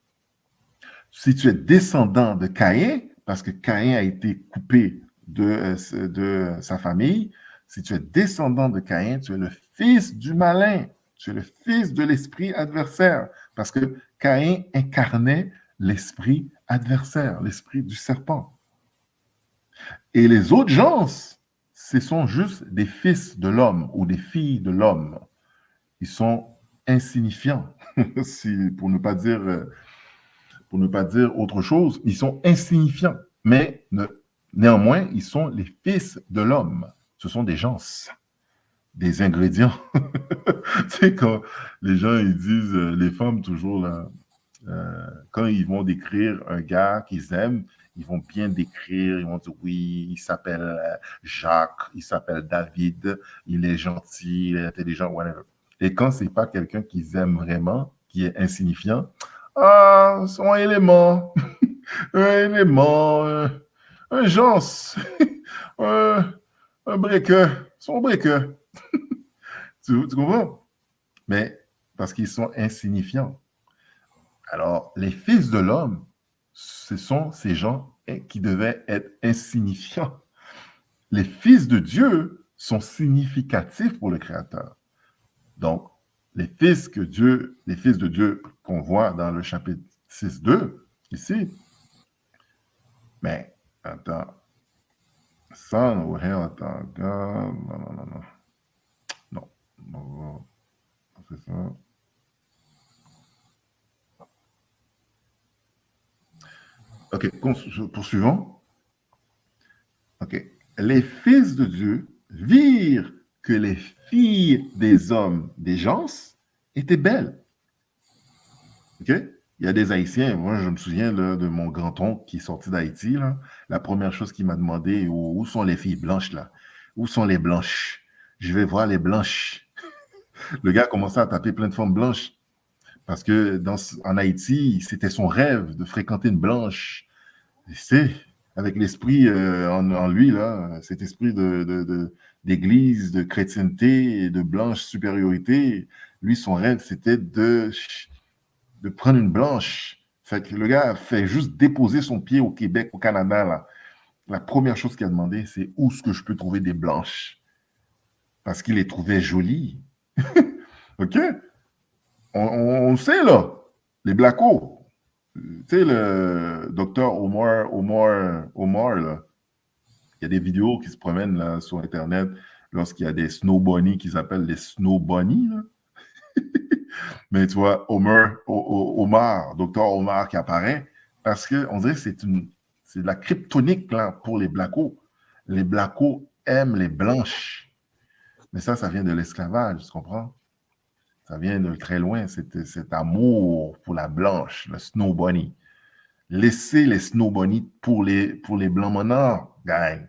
Si tu es descendant de Caïn, parce que Caïn a été coupé de sa famille, si tu es descendant de Caïn, tu es le fils du malin, tu es le fils de l'esprit adversaire, parce que Caïn incarnait l'esprit adversaire, l'esprit du serpent. Et les autres gens, ce sont juste des fils de l'homme ou des filles de l'homme. Ils sont insignifiants, pour ne pas dire autre chose, ils sont insignifiants, mais néanmoins, ils sont les fils de l'homme. Ce sont des gens, des ingrédients. Tu sais, quand les gens, ils disent, les femmes toujours, là, quand ils vont décrire un gars qu'ils aiment, ils vont bien décrire, ils vont dire, oui, il s'appelle Jacques, il s'appelle David, il est gentil, il est intelligent, whatever. Et quand c'est pas quelqu'un qu'ils aiment vraiment, qui est insignifiant, son élément, un gens, un breaker, son breaker. Tu comprends? Mais parce qu'ils sont insignifiants. Alors, les fils de l'homme, ce sont ces gens qui devaient être insignifiants. Les fils de Dieu sont significatifs pour le Créateur. Donc, les fils de Dieu qu'on voit dans le chapitre 6.2, ici. Mais, attends. Son, oh hell, attends. God, non. Non. Non, c'est ça. OK, poursuivons. OK. Les fils de Dieu virent que les filles des hommes, des gens, étaient belles. OK? Il y a des Haïtiens, moi je me souviens là, de mon grand-oncle qui est sorti d'Haïti. Là. La première chose qu'il m'a demandé, où sont les filles blanches là? Où sont les blanches? Je vais voir les blanches. Le gars a commencé à taper plein de femmes blanches parce que en Haïti, c'était son rêve de fréquenter une blanche. C'est avec l'esprit en lui, là, cet esprit d'église, de chrétienté et de blanche supériorité. Lui, son rêve, c'était de prendre une blanche. Fait que le gars fait juste déposer son pied au Québec, au Canada. Là. La première chose qu'il a demandé, c'est où est-ce que je peux trouver des blanches? Parce qu'il les trouvait jolies. OK? On sait, là, les blackos. Tu sais, le docteur Omar, là, il y a des vidéos qui se promènent là, sur Internet lorsqu'il y a des snow bunnies qu'ils appellent les snow bunnies. Là. Mais tu vois, docteur Omar qui apparaît, parce qu'on dirait que c'est de la kryptonique là, pour les blackos. Les blackos aiment les blanches. Mais ça vient de l'esclavage, tu comprends? Ça vient de très loin, cet amour pour la blanche, le snow bunny. Laissez les snow bunnies pour les blancs monards, gang.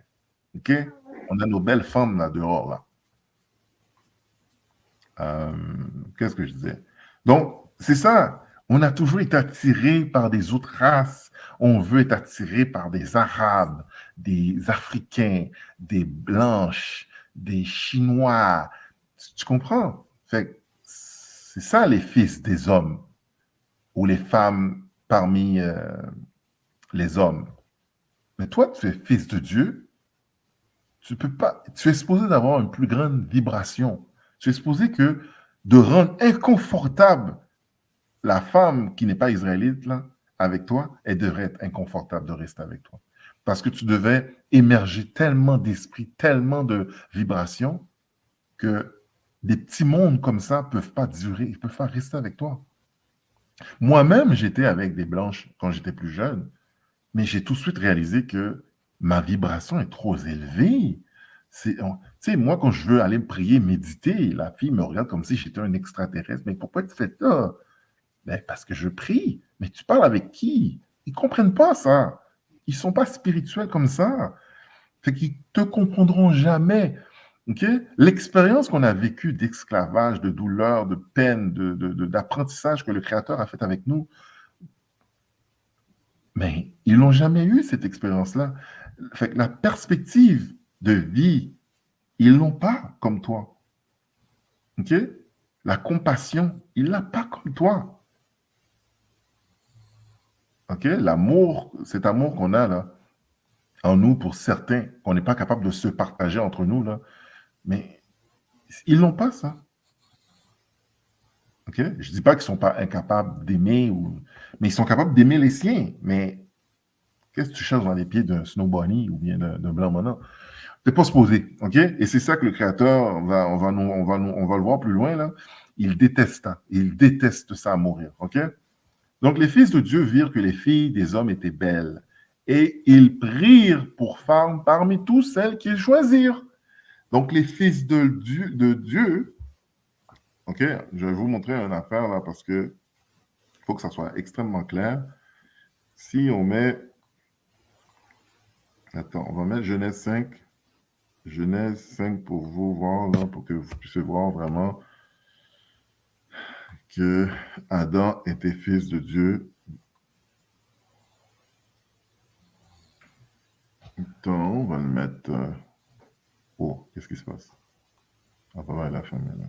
OK? On a nos belles femmes là dehors, là. Qu'est-ce que je disais? Donc, c'est ça. On a toujours été attiré par des autres races. On veut être attiré par des Arabes, des Africains, des Blanches, des Chinois. Tu comprends? Fait, c'est ça les fils des hommes ou les femmes parmi les hommes. Mais toi, tu es fils de Dieu. Tu peux pas. Tu es supposé d'avoir une plus grande vibration. Tu es supposé de rendre inconfortable la femme qui n'est pas israélite là, avec toi, elle devrait être inconfortable de rester avec toi. Parce que tu devais émerger tellement d'esprit, tellement de vibrations que des petits mondes comme ça ne peuvent pas durer, ils ne peuvent pas rester avec toi. Moi-même, j'étais avec des blanches quand j'étais plus jeune, mais j'ai tout de suite réalisé que ma vibration est trop élevée. Tu sais, moi, quand je veux aller me prier, méditer, la fille me regarde comme si j'étais un extraterrestre. Mais pourquoi tu fais ça? Ben, parce que je prie. Mais tu parles avec qui? Ils ne comprennent pas ça. Ils ne sont pas spirituels comme ça. Fait qu'ils ne te comprendront jamais. Okay? L'expérience qu'on a vécue d'esclavage, de douleur, de peine, d'apprentissage que le Créateur a fait avec nous, mais ils n'ont jamais eu cette expérience-là. Fait que la perspective de vie, ils ne l'ont pas comme toi. OK? La compassion, ils ne l'ont pas comme toi. OK? L'amour, cet amour qu'on a là, en nous pour certains, qu'on n'est pas capable de se partager entre nous, là, mais ils n'ont pas ça. OK? Je ne dis pas qu'ils ne sont pas incapables d'aimer, mais ils sont capables d'aimer les siens. Mais qu'est-ce que tu cherches dans les pieds d'un snow bunny ou bien d'un blanc monarque? Tu n'es pas supposé. OK? Et c'est ça que le Créateur, on va le voir plus loin, là. Il déteste ça. Il déteste ça à mourir. OK? Donc, les fils de Dieu virent que les filles des hommes étaient belles. Et ils prirent pour femmes parmi tous celles qu'ils choisirent. Donc, les fils de Dieu, OK, je vais vous montrer une affaire là parce que il faut que ça soit extrêmement clair. Si on met, attends, on va mettre Genèse 5. Genèse 5 pour vous voir là, pour que vous puissiez voir vraiment que Adam était fils de Dieu. Attends, on va le mettre. Oh, qu'est-ce qui se passe? Ah, pas mal la famille là.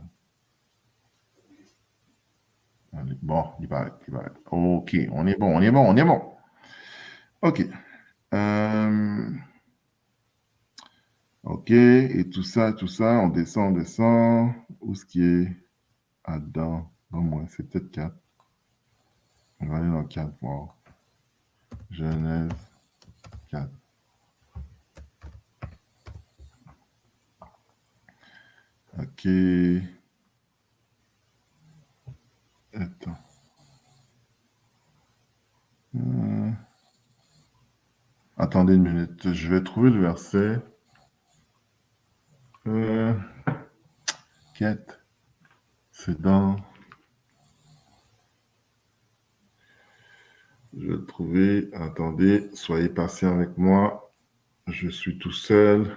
Bon, il va être. OK, on est bon. OK. OK, et tout ça, on descend. Où est-ce qui est Adam? Non, moi, c'est peut-être 4. On va aller dans 4 voir. Genèse 4. OK. Attends. Attendez une minute. Je vais trouver le verset. 4. C'est dans... Je vais le trouver. Attendez, soyez patient avec moi. Je suis tout seul.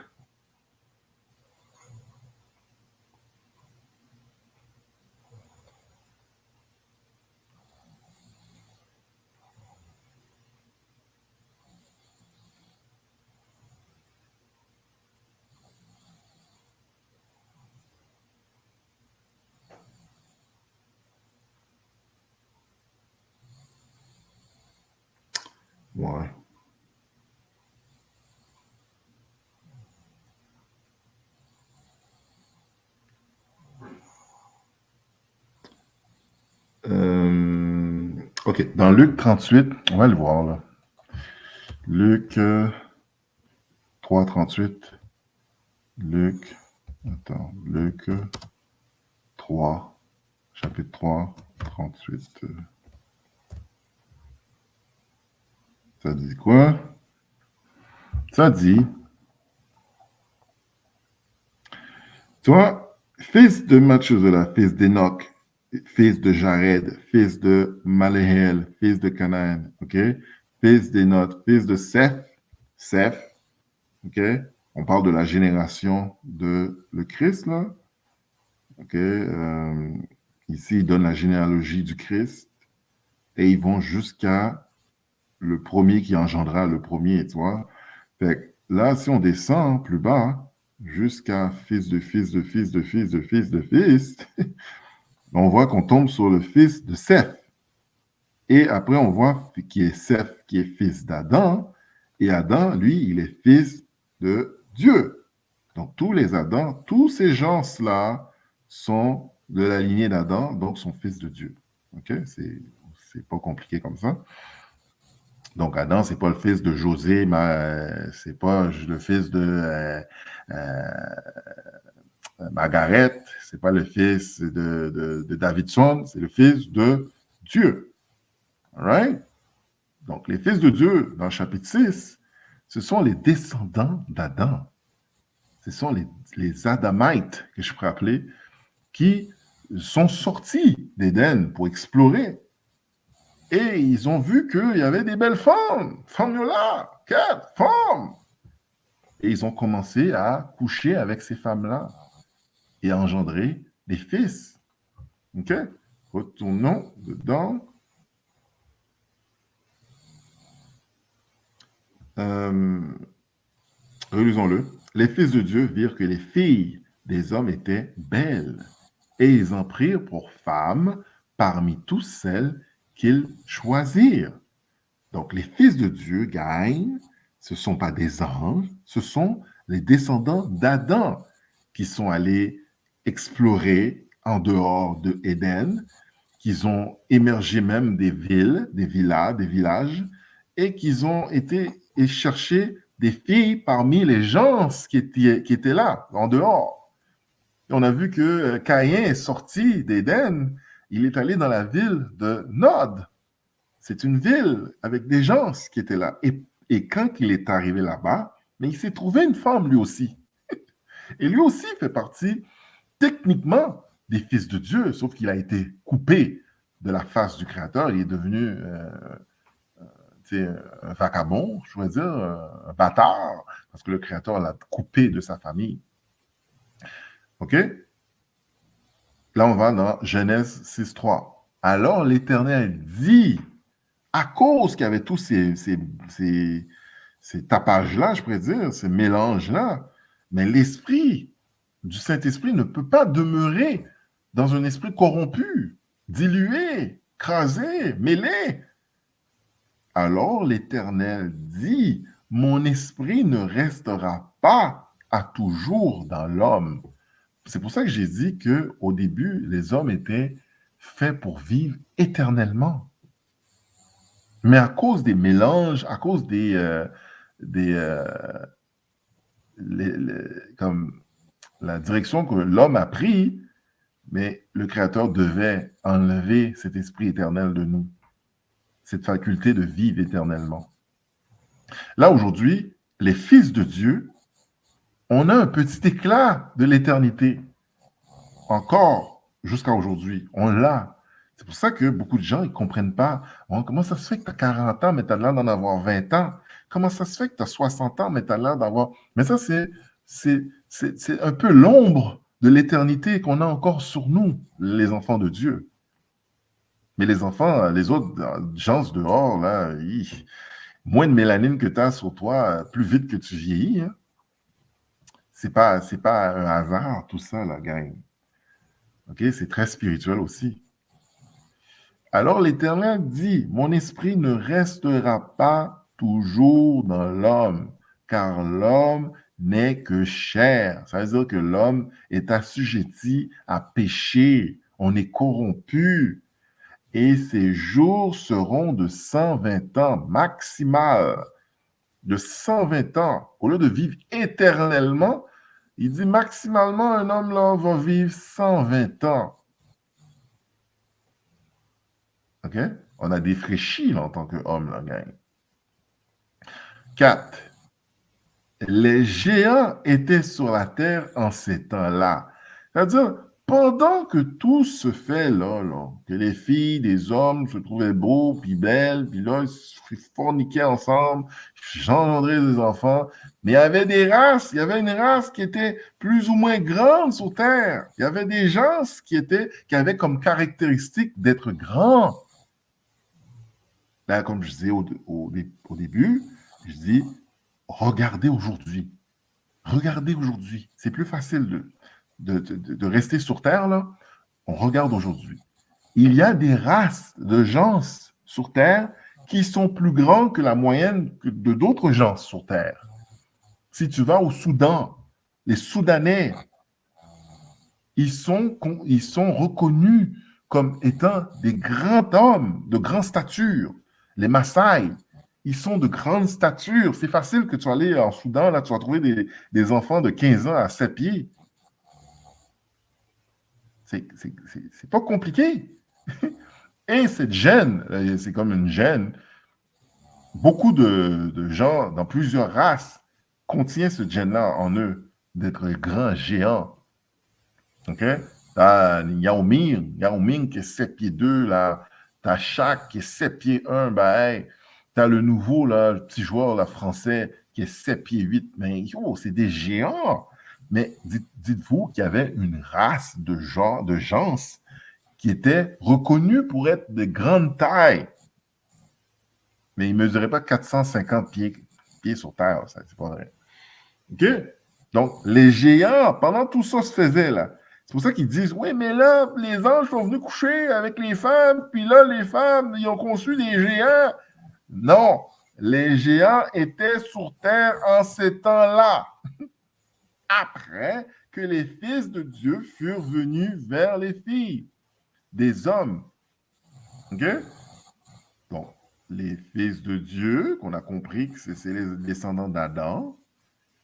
Ouais. OK. Dans Luc 38, on va le voir là. Luc 3, 38. Luc 3, chapitre 3, 38. Ça dit quoi? Ça dit, toi, fils de Mathuselah, fils d'Enoch, fils de Jared, fils de Maléhel, fils de Canaan, OK? Fils d'Enoch, fils de Seth, OK? On parle de la génération de le Christ, là. OK? Ici, il donne la généalogie du Christ et ils vont jusqu'à le premier qui engendra le premier, tu vois? Fait que là, si on descend plus bas, jusqu'à fils de fils de fils de fils de fils de fils, on voit qu'on tombe sur le fils de Seth. Et après, on voit qui est Seth, qui est fils d'Adam. Et Adam, lui, il est fils de Dieu. Donc, tous les Adams, tous ces gens-là sont de la lignée d'Adam, donc sont fils de Dieu. OK? C'est pas compliqué comme ça. Donc, Adam, c'est pas le fils de José, mais c'est pas le fils de Margaret, c'est pas le fils de Davidson, c'est le fils de Dieu. All right? Donc, les fils de Dieu, dans le chapitre 6, ce sont les descendants d'Adam. Ce sont les Adamites, que je pourrais appeler, qui sont sortis d'Éden pour explorer. Et ils ont vu qu'il y avait des belles femmes. Femmes-là, 4 femmes. Et ils ont commencé à coucher avec ces femmes-là et à engendrer des fils. OK? Retournons dedans. Relisons-le. Les fils de Dieu virent que les filles des hommes étaient belles, et ils en prirent pour femmes parmi tous celles qu'ils choisirent. Donc, les fils de Dieu gagnent, ce ne sont pas des anges, ce sont les descendants d'Adam qui sont allés explorer en dehors de Éden, qu'ils ont émergé même des villes, des villas, des villages, et qu'ils ont été chercher des filles parmi les gens qui étaient là, en dehors. Et on a vu que Caïn est sorti d'Éden, il est allé dans la ville de Nod. C'est une ville avec des gens qui étaient là. Et quand il est arrivé là-bas, mais il s'est trouvé une femme lui aussi. Et lui aussi fait partie, techniquement, des fils de Dieu, sauf qu'il a été coupé de la face du Créateur. Il est devenu un vagabond, je veux dire, un bâtard, parce que le Créateur l'a coupé de sa famille. OK? Là, on va dans Genèse 6.3. Alors l'Éternel dit, à cause qu'il y avait tous ces tapages-là, je pourrais dire, ces mélanges-là, mais l'esprit du Saint-Esprit ne peut pas demeurer dans un esprit corrompu, dilué, crasé, mêlé. Alors l'Éternel dit, mon esprit ne restera pas à toujours dans l'homme. C'est pour ça que j'ai dit qu'au début, les hommes étaient faits pour vivre éternellement. Mais à cause des mélanges, à cause des comme la direction que l'homme a pris, mais le Créateur devait enlever cet esprit éternel de nous, cette faculté de vivre éternellement. Là, aujourd'hui, les fils de Dieu, on a un petit éclat de l'éternité. Encore, jusqu'à aujourd'hui, on l'a. C'est pour ça que beaucoup de gens, ils ne comprennent pas. Oh, comment ça se fait que tu as 40 ans, mais tu as l'air d'en avoir 20 ans? Comment ça se fait que tu as 60 ans, mais tu as l'air d'avoir... Mais ça, c'est un peu l'ombre de l'éternité qu'on a encore sur nous, les enfants de Dieu. Mais les enfants, les autres gens dehors, là, moins de mélanine que tu as sur toi, plus vite que tu vieillis. Hein? C'est pas un hasard, tout ça, la gang. OK? C'est très spirituel aussi. Alors l'Éternel dit, mon esprit ne restera pas toujours dans l'homme, car l'homme n'est que chair. Ça veut dire que l'homme est assujetti à pécher. On est corrompu. Et ses jours seront de 120 ans maximal. De 120 ans. Au lieu de vivre éternellement, il dit maximalement, un homme là va vivre 120 ans. OK? On a défraîchi là, en tant qu'homme, là, gang. 4. Les géants étaient sur la terre en ces temps-là. C'est-à-dire, pendant que tout se fait là, que les filles, des hommes se trouvaient beaux, puis belles, puis là, ils se forniquaient ensemble, engendraient des enfants, mais il y avait des races, il y avait une race qui était plus ou moins grande sur terre. Il y avait des gens qui avaient comme caractéristique d'être grands. Là, comme je disais au début, je dis, regardez aujourd'hui. Regardez aujourd'hui. C'est plus facile de rester sur Terre, là. On regarde aujourd'hui. Il y a des races de gens sur Terre qui sont plus grands que la moyenne de d'autres gens sur Terre. Si tu vas au Soudan, les Soudanais, ils sont reconnus comme étant des grands hommes de grande stature. Les Maasai, ils sont de grande stature. C'est facile que tu vas aller en Soudan, là, tu vas trouver des enfants de 15 ans à 7 pieds. C'est pas compliqué. Et cette gène, c'est comme une gène, beaucoup de gens dans plusieurs races contiennent ce gène-là en eux, d'être grands géants. OK? T'as Yao Ming qui est 7 pieds 2, là. T'as Shaq qui est 7 pieds 1, ben, hey. T'as le nouveau, là, le petit joueur là, français qui est 7 pieds 8. Mais yo, c'est des géants. Mais dites-vous qu'il y avait une race de gens qui étaient reconnus pour être de grande taille. Mais ils ne mesuraient pas 450 pieds sur Terre. Ça, c'est pas vrai. OK? Donc, les géants, pendant tout ça se faisait, là. C'est pour ça qu'ils disent, oui, mais là, les anges sont venus coucher avec les femmes, puis là, les femmes, ils ont conçu des géants. Non, les géants étaient sur terre en ces temps-là. Après que les fils de Dieu furent venus vers les filles des hommes. OK? Donc, les fils de Dieu, qu'on a compris que c'est les descendants d'Adam,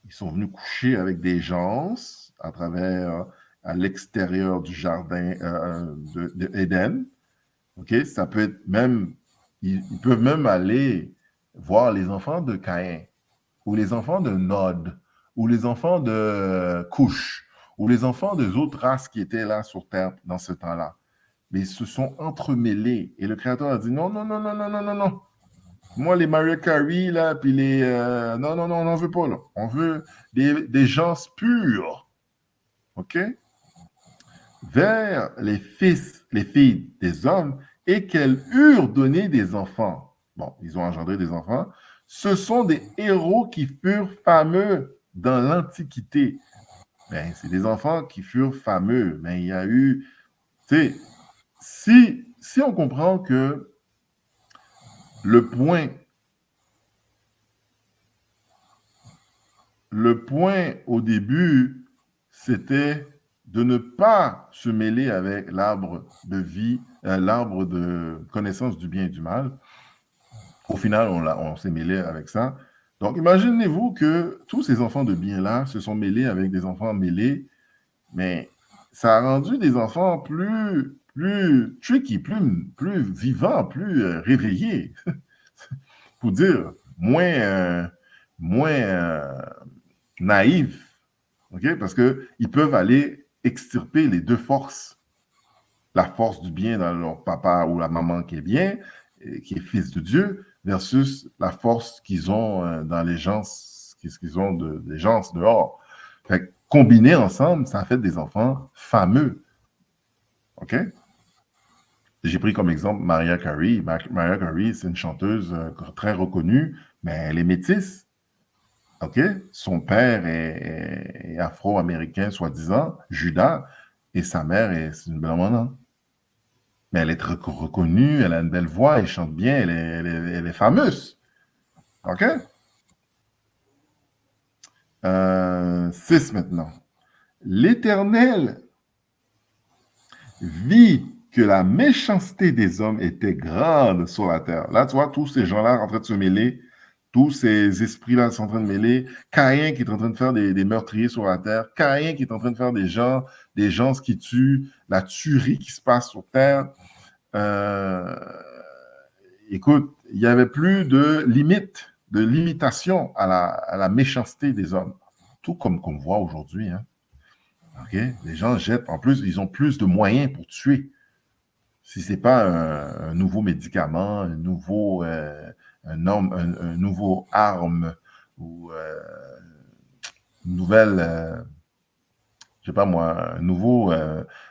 ils sont venus coucher avec des gens à travers, à l'extérieur du jardin d'Éden. OK? Ça peut être même, ils peuvent même aller voir les enfants de Caïn, ou les enfants de Nod, ou les enfants de Cush, ou les enfants des autres races qui étaient là sur Terre dans ce temps-là. Mais ils se sont entremêlés. Et le Créateur a dit, non, non, non, non, non, non, non, non. Moi, les Mariah Carey, là, puis les... non, non, non, on n'en veut pas, là. On veut des gens purs. OK? Vers les filles des hommes, et qu'elles eurent donné des enfants. Bon, ils ont engendré des enfants. Ce sont des héros qui furent fameux dans l'Antiquité. Ben, c'est des enfants qui furent fameux. Mais il y a eu... Tu sais, si on comprend que le point au début, c'était de ne pas se mêler avec l'arbre de vie, l'arbre de connaissance du bien et du mal. Au final, on s'est mêlé avec ça. Donc, imaginez-vous que tous ces enfants de bien-là se sont mêlés avec des enfants mêlés, mais ça a rendu des enfants plus tricky, plus vivants, plus réveillés, pour dire, moins naïfs, ok? Parce qu'ils peuvent aller extirper les deux forces. La force du bien dans leur papa ou la maman qui est bien, qui est fils de Dieu, versus la force qu'ils ont dans les gens, qu'ils ont des gens dehors. Fait que, combinés ensemble, ça fait des enfants fameux. OK? J'ai pris comme exemple Mariah Carey. Mariah Carey, c'est une chanteuse très reconnue, mais elle est métisse. OK? Son père est afro-américain, soi-disant, Judas, et sa mère, c'est une blanche. Mais elle est très reconnue, elle a une belle voix, elle chante bien, elle est fameuse. OK? 6 maintenant. L'Éternel vit que la méchanceté des hommes était grande sur la terre. Là, tu vois, tous ces gens-là en train de se mêler, tous ces esprits-là sont en train de mêler. Caïn qui est en train de faire des meurtriers sur la terre. Caïn qui est en train de faire des gens qui tuent, la tuerie qui se passe sur terre. Écoute, il n'y avait plus de limite, de limitation à la méchanceté des hommes. Tout comme qu'on voit aujourd'hui. Hein. Okay? Les gens jettent, en plus, ils ont plus de moyens pour tuer. Si ce n'est pas un nouveau médicament, un nouveau arme ou une nouvelle, je sais pas moi, un nouveau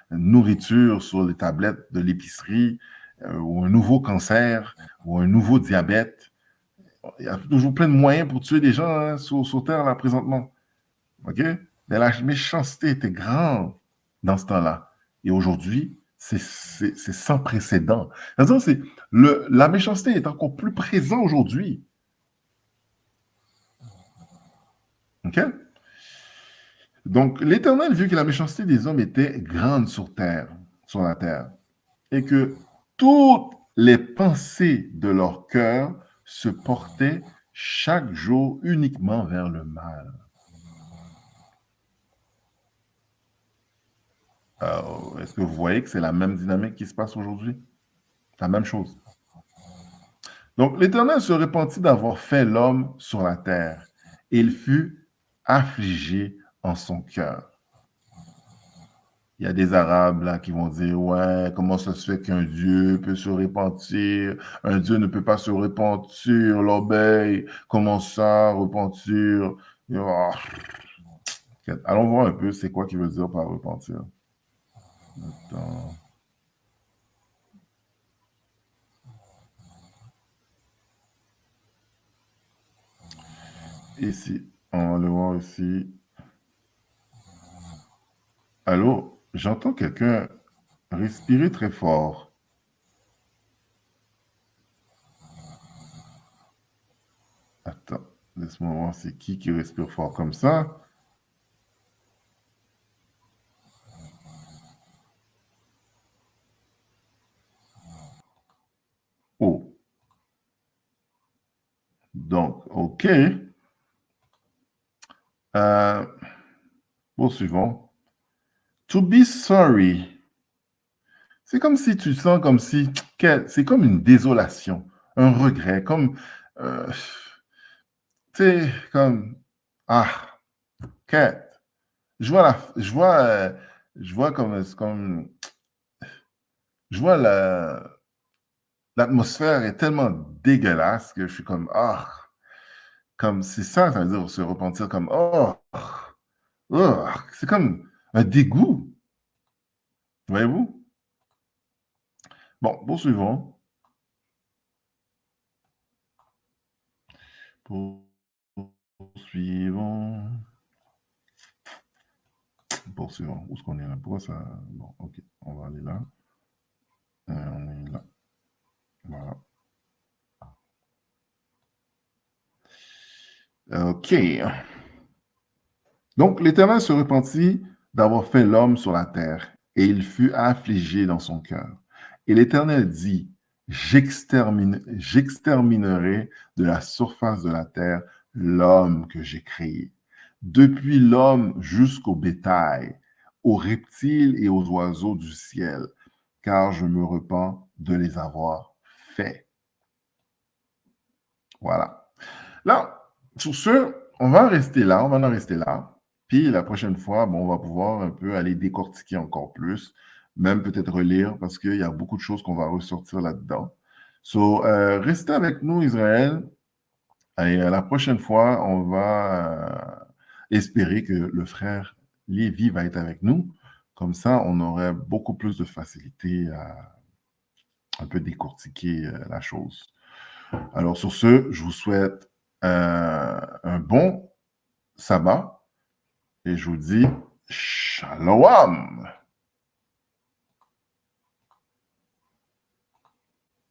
nourriture sur les tablettes de l'épicerie, ou un nouveau cancer, ou un nouveau diabète. Il y a toujours plein de moyens pour tuer des gens hein, sur Terre, là, présentement. OK? Mais la méchanceté était grande dans ce temps-là. Et aujourd'hui, c'est sans précédent. La méchanceté est encore plus présente aujourd'hui. OK? Donc, l'Éternel vit que la méchanceté des hommes était grande sur la terre, et que toutes les pensées de leur cœur se portaient chaque jour uniquement vers le mal. Est-ce que vous voyez que c'est la même dynamique qui se passe aujourd'hui? La même chose. Donc, l'Éternel se repentit d'avoir fait l'homme sur la terre, et il fut affligé en son cœur. Il y a des Arabes là qui vont dire, ouais, comment ça se fait qu'un Dieu peut se repentir? Un Dieu ne peut pas se repentir, l'obéi. Comment ça, repentir? Oh. Allons voir un peu, c'est quoi qu'il veut dire par repentir. Attends. Ici, on va le voir ici. Allô? J'entends quelqu'un respirer très fort. Attends, laisse-moi voir c'est qui respire fort comme ça. Oh. Donc, OK. Poursuivons. To be sorry. C'est comme si tu sens comme si, c'est comme une désolation, un regret, comme, tu sais, comme, quête. Je vois comme, je vois l'atmosphère est tellement dégueulasse que je suis comme, comme, c'est ça veut dire se repentir comme, c'est comme un dégoût. Voyez-vous? Bon, poursuivons. Poursuivons. Où est-ce qu'on est là? Pourquoi ça... Bon, OK. On va aller là. On est là. Voilà. OK. Donc, l'Éternel se repentit d'avoir fait l'homme sur la terre, et il fut affligé dans son cœur. Et l'Éternel dit, j'exterminerai de la surface de la terre l'homme que j'ai créé, depuis l'homme jusqu'au bétail, aux reptiles et aux oiseaux du ciel, car je me repens de les avoir faits. Voilà. Là, sur ce, on va en rester là. Puis la prochaine fois, bon, on va pouvoir un peu aller décortiquer encore plus, même peut-être relire, parce qu'il y a beaucoup de choses qu'on va ressortir là-dedans. So, restez avec nous, Israël. Et la prochaine fois, on va espérer que le frère Lévi va être avec nous. Comme ça, on aurait beaucoup plus de facilité à un peu décortiquer la chose. Alors, sur ce, je vous souhaite un bon sabbat et je vous dis shalom.